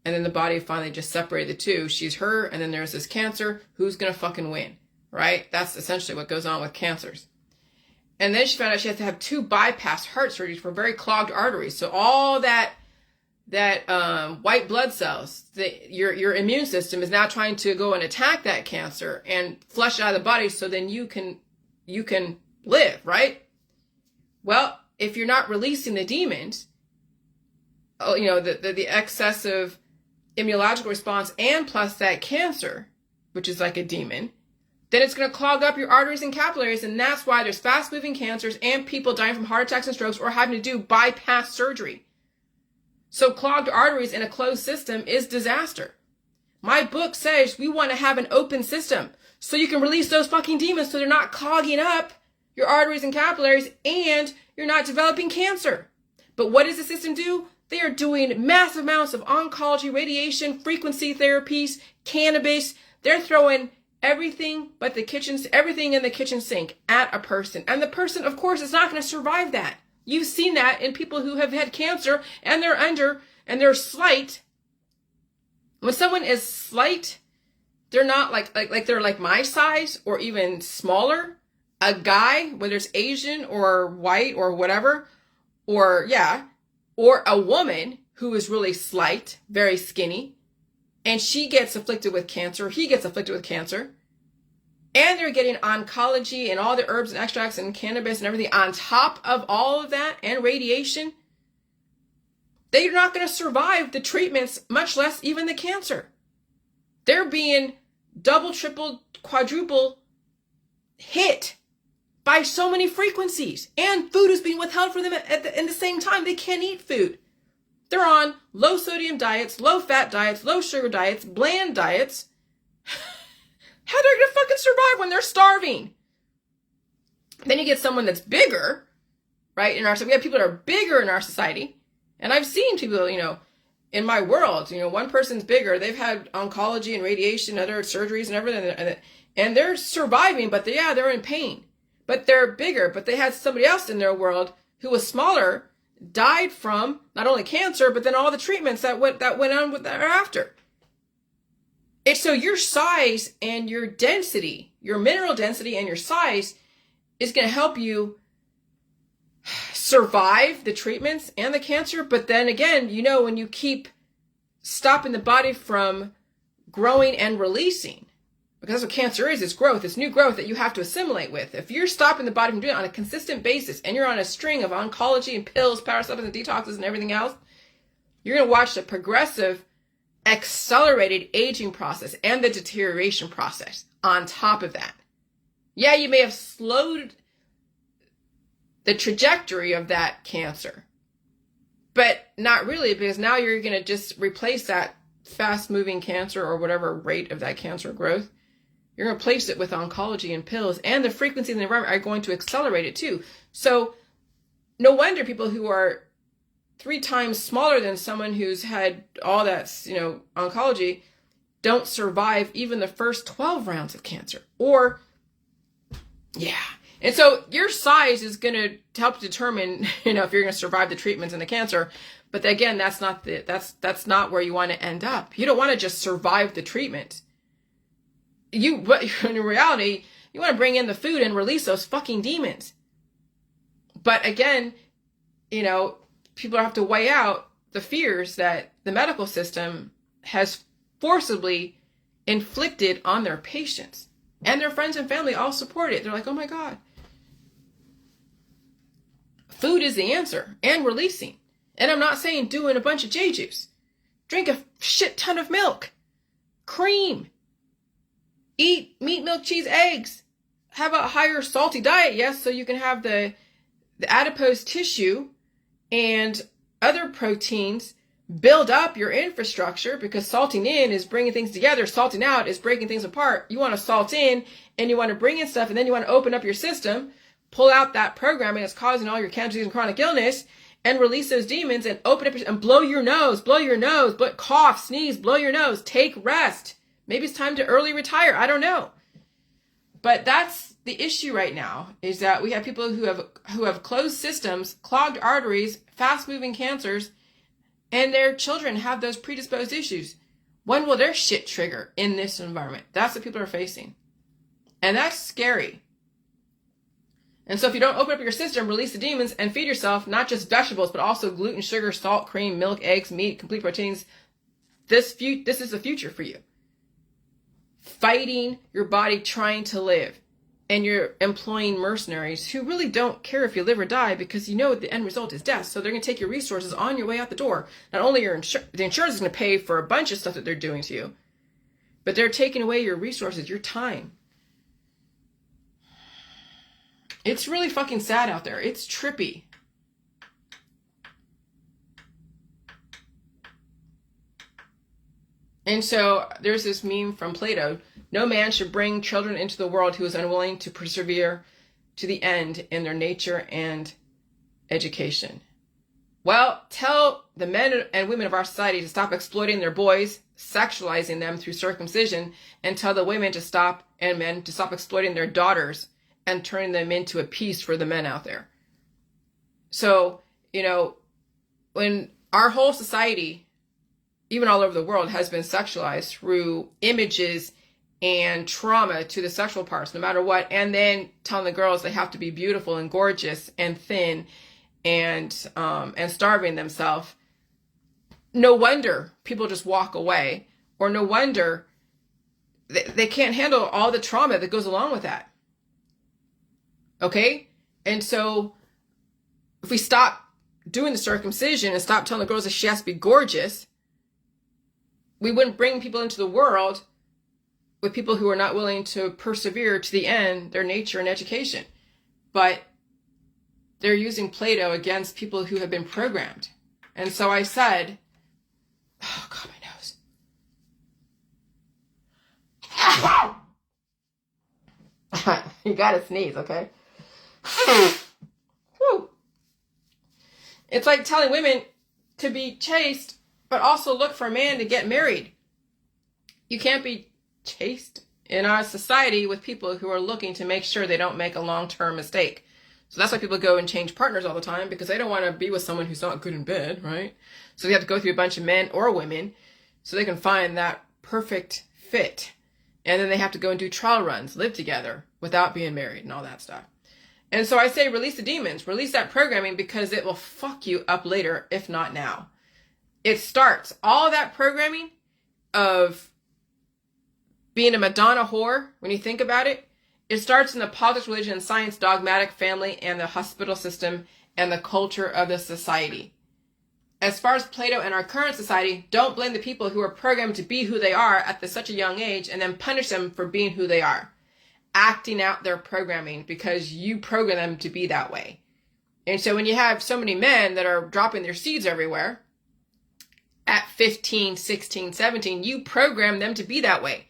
And then the body finally just separated the 2. She's her, and then there's this cancer. Who's going to fucking win, right? That's essentially what goes on with cancers. And then she found out she has to have 2 bypass heart surgeries for very clogged arteries. So all that that white blood cells, your immune system is now trying to go and attack that cancer and flush it out of the body so then you can live, right? Well, if you're not releasing the demons, the excessive immunological response and plus that cancer, which is like a demon, then it's going to clog up your arteries and capillaries, and that's why there's fast-moving cancers and people dying from heart attacks and strokes or having to do bypass surgery. So clogged arteries in a closed system is disaster. My book says we want to have an open system so you can release those fucking demons so they're not clogging up your arteries and capillaries and you're not developing cancer. But what does the system do? They are doing massive amounts of oncology, radiation, frequency therapies, cannabis. They're throwing everything in the kitchen sink at a person. And the person, of course, is not going to survive that. You've seen that in people who have had cancer and they're slight. When someone is slight, they're not like they're like my size or even smaller. A guy, whether it's Asian or white or whatever, or a woman who is really slight, very skinny, and she gets afflicted with cancer, he gets afflicted with cancer, and they're getting oncology and all the herbs and extracts and cannabis and everything on top of all of that and radiation, they're not going to survive the treatments, much less even the cancer. They're being double, triple, quadruple hit by so many frequencies, and food is being withheld from them in the same time. They can't eat food. They're on low sodium diets, low fat diets, low sugar diets, bland diets. How they're gonna fucking survive when they're starving? Then you get someone that's bigger, right? We have people that are bigger in our society, and I've seen people, in my world, one person's bigger. They've had oncology and radiation, other surgeries and everything, and they're surviving, but they're in pain. But they're bigger, but they had somebody else in their world who was smaller, died from not only cancer, but then all the treatments that went on with thereafter. It's so your size and your density, your mineral density and your size is going to help you survive the treatments and the cancer. But then again, when you keep stopping the body from growing and releasing, because that's what cancer is, it's growth, it's new growth that you have to assimilate with. If you're stopping the body from doing it on a consistent basis and you're on a string of oncology and pills, power supplements and detoxes and everything else, you're going to watch the progressive, accelerated aging process and the deterioration process on top of that. Yeah, you may have slowed the trajectory of that cancer, but not really, because now you're going to just replace that fast-moving cancer or whatever rate of that cancer growth. You're going to replace it with oncology and pills, and the frequency in the environment are going to accelerate it too. So no wonder people who are 3 times smaller than someone who's had all that, oncology don't survive even the first 12 rounds of cancer. And so your size is going to help determine, if you're going to survive the treatments and the cancer. But again, that's not where you want to end up. You don't want to just survive the treatment. But in reality, you want to bring in the food and release those fucking demons. But again, people have to weigh out the fears that the medical system has forcibly inflicted on their patients. And their friends and family all support it. They're like, oh my God. Food is the answer, and releasing. And I'm not saying doing a bunch of J juice. Drink a shit ton of milk, cream, eat meat, milk, cheese, eggs. Have a higher salty diet, yes, so you can have the adipose tissue and other proteins build up your infrastructure, because salting in is bringing things together. Salting out is breaking things apart. You want to salt in and you want to bring in stuff, and then you want to open up your system, pull out that programming that's causing all your cancer and chronic illness, and release those demons and open up and blow your nose, but cough, sneeze, blow your nose, take rest. Maybe it's time to early retire. I don't know. But that's the issue right now, is that we have people who have closed systems, clogged arteries, fast-moving cancers, and their children have those predisposed issues. When will their shit trigger in this environment? That's what people are facing. And that's scary. And so if you don't open up your system, release the demons, and feed yourself not just vegetables, but also gluten, sugar, salt, cream, milk, eggs, meat, complete proteins, this is the future for you. Fighting your body, trying to live. And you're employing mercenaries who really don't care if you live or die, because you know the end result is death. So they're going to take your resources on your way out the door. Not only the insurance is going to pay for a bunch of stuff that they're doing to you, but they're taking away your resources, your time. It's really fucking sad out there. It's trippy. And so there's this meme from Plato. No man should bring children into the world who is unwilling to persevere to the end in their nature and education. Well, tell the men and women of our society to stop exploiting their boys, sexualizing them through circumcision, and tell the women to stop, and men to stop exploiting their daughters and turning them into a piece for the men out there. So, when our whole society, even all over the world, has been sexualized through images and trauma to the sexual parts, no matter what, and then telling the girls they have to be beautiful and gorgeous and thin and starving themselves, no wonder people just walk away, or no wonder they can't handle all the trauma that goes along with that. Okay? And so if we stop doing the circumcision and stop telling the girls that she has to be gorgeous, we wouldn't bring people into the world with people who are not willing to persevere to the end, their nature and education. But they're using Plato against people who have been programmed. And so I said, oh God, my nose. You gotta sneeze, okay? It's like telling women to be chaste, but also look for a man to get married. You can't be chaste in our society with people who are looking to make sure they don't make a long-term mistake. So that's why people go and change partners all the time, because they don't want to be with someone who's not good in bed, right? So they have to go through a bunch of men or women so they can find that perfect fit. And then they have to go and do trial runs, live together without being married and all that stuff. And so I say release the demons, release that programming, because it will fuck you up later, if not now. It starts, all that programming of being a Madonna whore, when you think about it, it starts in the politics, religion, and science, dogmatic family, and the hospital system, and the culture of the society. As far as Plato and our current society, don't blame the people who are programmed to be who they are at such a young age and then punish them for being who they are. Acting out their programming because you program them to be that way. And so when you have so many men that are dropping their seeds everywhere, at 15, 16, 17, you program them to be that way.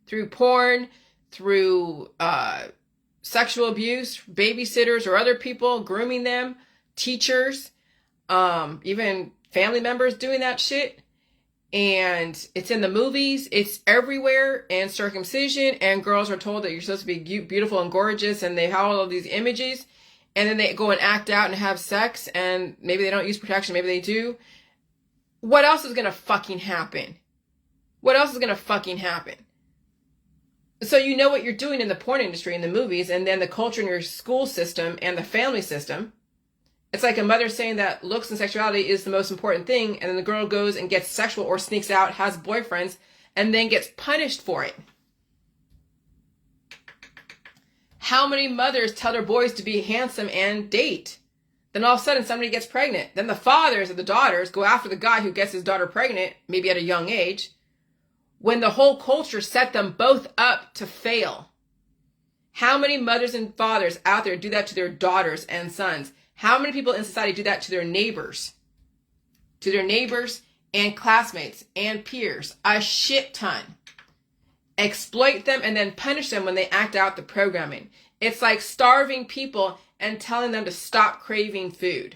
Through porn, through sexual abuse, babysitters or other people grooming them, teachers, even family members doing that shit. And it's in the movies, it's everywhere, and circumcision, and girls are told that you're supposed to be beautiful and gorgeous, and they have all of these images, and then they go and act out and have sex, and maybe they don't use protection, maybe they do. What else is gonna fucking happen? What else is gonna fucking happen? So you know what you're doing in the porn industry, in the movies, and then the culture in your school system and the family system. It's like a mother saying that looks and sexuality is the most important thing, and then the girl goes and gets sexual or sneaks out, has boyfriends, and then gets punished for it. How many mothers tell their boys to be handsome and date? Then all of a sudden somebody gets pregnant. Then the fathers of the daughters go after the guy who gets his daughter pregnant, maybe at a young age, when the whole culture set them both up to fail. How many mothers and fathers out there do that to their daughters and sons? How many people in society do that to their neighbors? To their neighbors and classmates and peers? A shit ton. Exploit them and then punish them when they act out the programming. It's like starving people and telling them to stop craving food.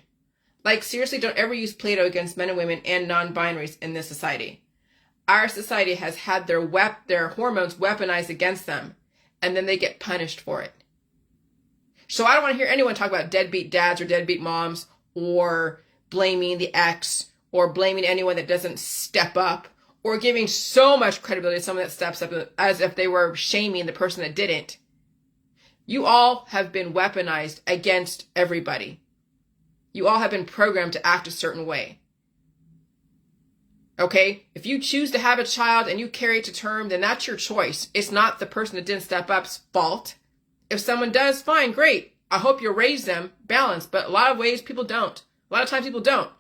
Like, seriously, don't ever use Plato against men and women and non-binaries in this society. Our society has had their hormones weaponized against them, and then they get punished for it. So I don't want to hear anyone talk about deadbeat dads or deadbeat moms, or blaming the ex, or blaming anyone that doesn't step up, or giving so much credibility to someone that steps up as if they were shaming the person that didn't. You all have been weaponized against everybody. You all have been programmed to act a certain way. Okay? If you choose to have a child and you carry it to term, then that's your choice. It's not the person that didn't step up's fault. If someone does, fine, great. I hope you'll raise them balanced. But a lot of ways, people don't. A lot of times people don't.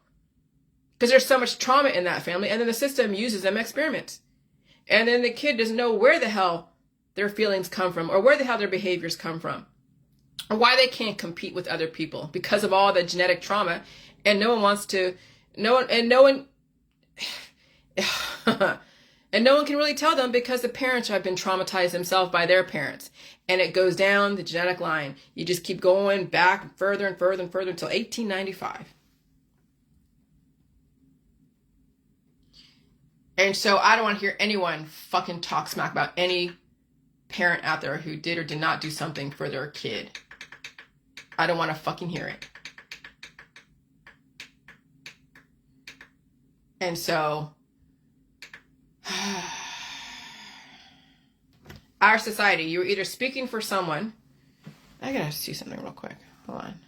Because there's so much trauma in that family, and then the system uses them experiments. And then the kid doesn't know where the hell their feelings come from, or where the hell their behaviors come from, or why they can't compete with other people because of all the genetic trauma. And no one wants to, and no one can really tell them because the parents have been traumatized themselves by their parents. And it goes down the genetic line. You just keep going back further and further and further until 1895. And so I don't want to hear anyone fucking talk smack about any parent out there who did or did not do something for their kid. I don't want to fucking hear it. And so our society, you're either speaking for someone. I gotta see something real quick. Hold on.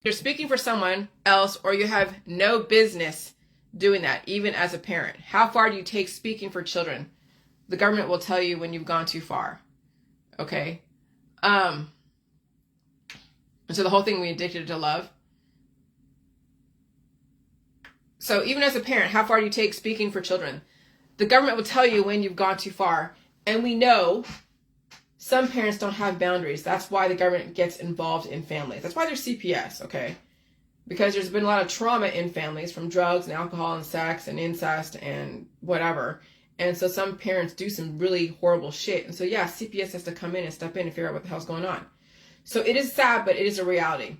You're speaking for someone else, or you have no business doing that, even as a parent. How far do you take speaking for children? The government will tell you when you've gone too far. Okay? And so the whole thing, we addicted to love. So even as a parent, how far do you take speaking for children? The government will tell you when you've gone too far. And we know some parents don't have boundaries. That's why the government gets involved in families. That's why there's CPS, okay? Because there's been a lot of trauma in families from drugs and alcohol and sex and incest and whatever. And so some parents do some really horrible shit. And so, yeah, CPS has to come in and step in and figure out what the hell's going on. So it is sad, but it is a reality.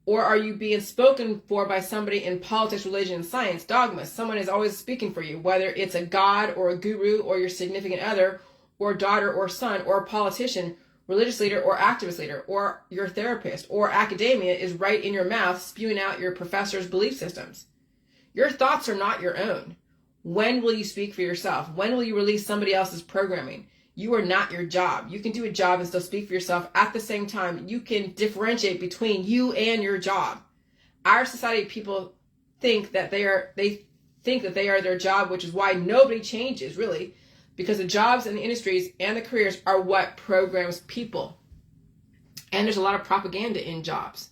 Or are you being spoken for by somebody in politics, religion, and science, dogmas? Someone is always speaking for you, whether it's a god or a guru or your significant other or daughter or son or a politician, religious leader or activist leader, or your therapist or academia is right in your mouth spewing out your professor's belief systems. Your thoughts are not your own. When will you speak for yourself? When will you release somebody else's programming? You are not your job. You can do a job and still speak for yourself. At the same time, you can differentiate between you and your job. Our society, people think that they are their job, which is why nobody changes, really. Because the jobs and the industries and the careers are what programs people. And there's a lot of propaganda in jobs.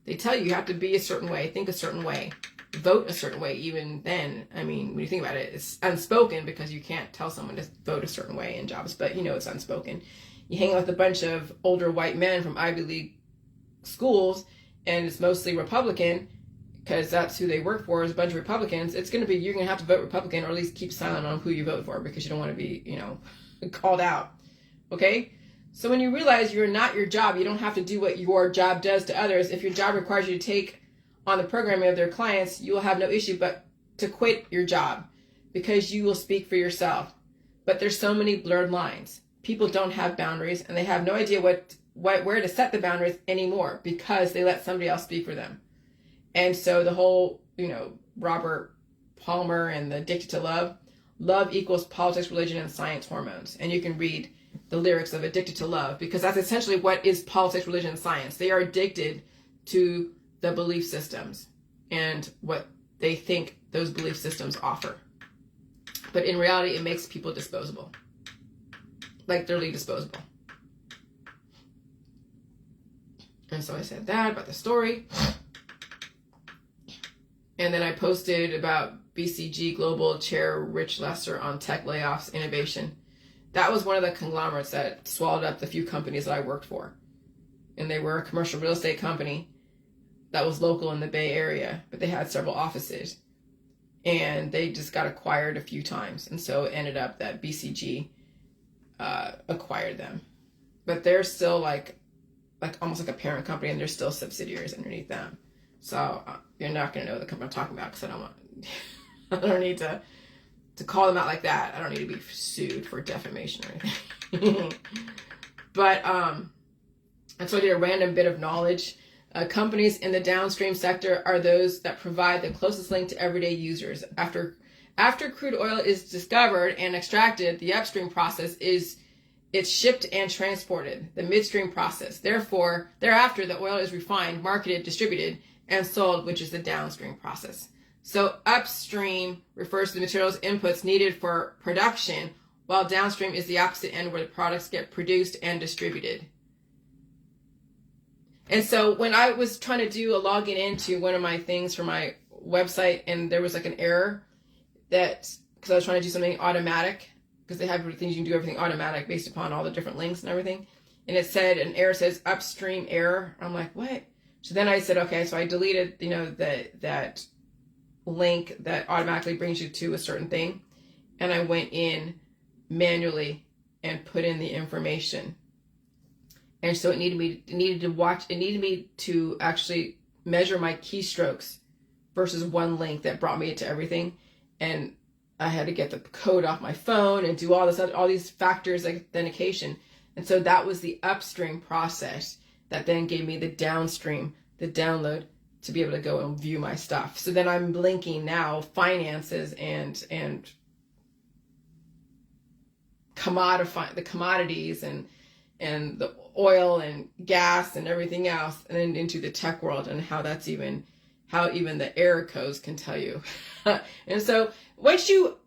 They tell you have to be a certain way, think a certain way, vote a certain way. Even then, I mean, when you think about it, it's unspoken because you can't tell someone to vote a certain way in jobs, but you know it's unspoken. You hang out with a bunch of older white men from Ivy League schools, and it's mostly Republican, because that's who they work for, is a bunch of Republicans. It's going to be, you're going to have to vote Republican, or at least keep silent on who you vote for, because you don't want to be, called out. Okay? So when you realize you're not your job, you don't have to do what your job does to others. If your job requires you to take on the programming of their clients, you will have no issue but to quit your job, because you will speak for yourself. But there's so many blurred lines. People don't have boundaries, and they have no idea where to set the boundaries anymore, because they let somebody else speak for them. And so the whole, Robert Palmer and the Addicted to Love, love equals politics, religion, and science hormones. And you can read the lyrics of Addicted to Love, because that's essentially what is politics, religion, and science. They are addicted to the belief systems and what they think those belief systems offer. But in reality, it makes people disposable. Like, literally disposable. And so I said that about the story. And then I posted about BCG Global Chair Rich Lesser on tech layoffs innovation. That was one of the conglomerates that swallowed up the few companies that I worked for. And they were a commercial real estate company that was local in the Bay Area, but they had several offices. And they just got acquired a few times. And so it ended up that BCG acquired them. But they're still like almost like a parent company, and there's still subsidiaries underneath them. So you're not going to know the company I'm talking about, because I don't need to call them out like that. I don't need to be sued for defamation or anything. But and so I did a random bit of knowledge. Companies in the downstream sector are those that provide the closest link to everyday users. After After crude oil is discovered and extracted, the upstream process is it's shipped and transported, the midstream process. Therefore, thereafter, the oil is refined, marketed, distributed, and sold, which is the downstream process. So upstream refers to the materials inputs needed for production, while downstream is the opposite end where the products get produced and distributed. And so when I was trying to do a login into one of my things for my website, and there was like an error that, because I was trying to do something automatic, because they have things you can do everything automatic based upon all the different links and everything. And it said, an error says upstream error. I'm like, what? So then I said, okay, so I deleted, that link that automatically brings you to a certain thing. And I went in manually and put in the information. And so it needed me to actually measure my keystrokes versus one link that brought me to everything. And I had to get the code off my phone and do all these factors like authentication. And so that was the upstream process that then gave me the downstream, the download, to be able to go and view my stuff. So then I'm linking now finances and the commodities and the oil and gas and everything else, and then into the tech world and how even the error codes can tell you. And so once you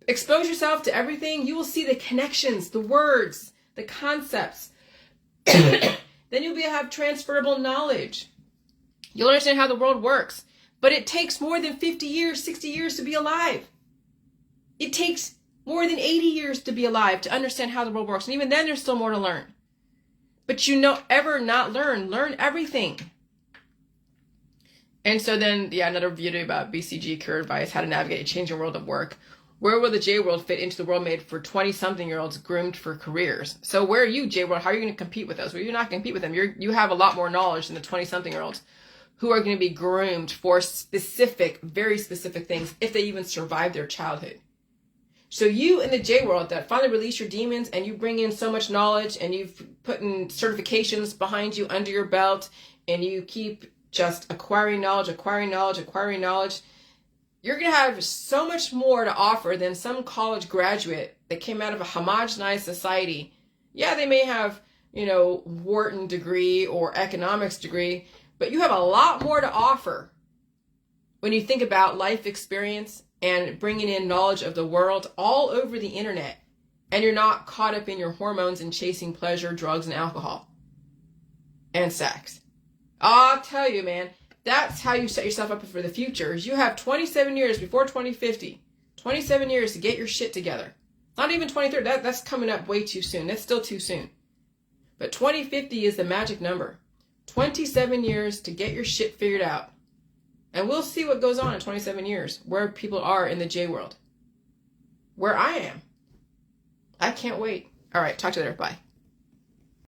expose yourself to everything, you will see the connections, the words, the concepts. Then you'll have transferable knowledge. You'll understand how the world works. But it takes more than 50 years, 60 years to be alive. It takes more than 80 years to be alive to understand how the world works. And even then, there's still more to learn. But ever not learn everything. And so then, another video about BCG career advice, how to navigate a changing world of work. Where will the J world fit into the world made for 20-something-year-olds groomed for careers? So where are you, J world? How are you going to compete with us? Well, you're not going to compete with them. You have a lot more knowledge than the 20-something-year-olds who are going to be groomed for very specific things if they even survive their childhood. So you in the J world that finally release your demons and you bring in so much knowledge and you've put in certifications behind you under your belt and you keep just acquiring knowledge, you're going to have so much more to offer than some college graduate that came out of a homogenized society. Yeah, they may have, Wharton degree or economics degree, but you have a lot more to offer when you think about life experience and bringing in knowledge of the world all over the internet. And you're not caught up in your hormones and chasing pleasure, drugs, and alcohol and sex. I'll tell you, man, that's how you set yourself up for the future. You have 27 years before 2050, 27 years to get your shit together. Not even 2030. That's coming up way too soon. That's still too soon. But 2050 is the magic number. 27 years to get your shit figured out. And we'll see what goes on in 27 years, where people are in the J world. Where I am. I can't wait. All right, talk to you later. Bye.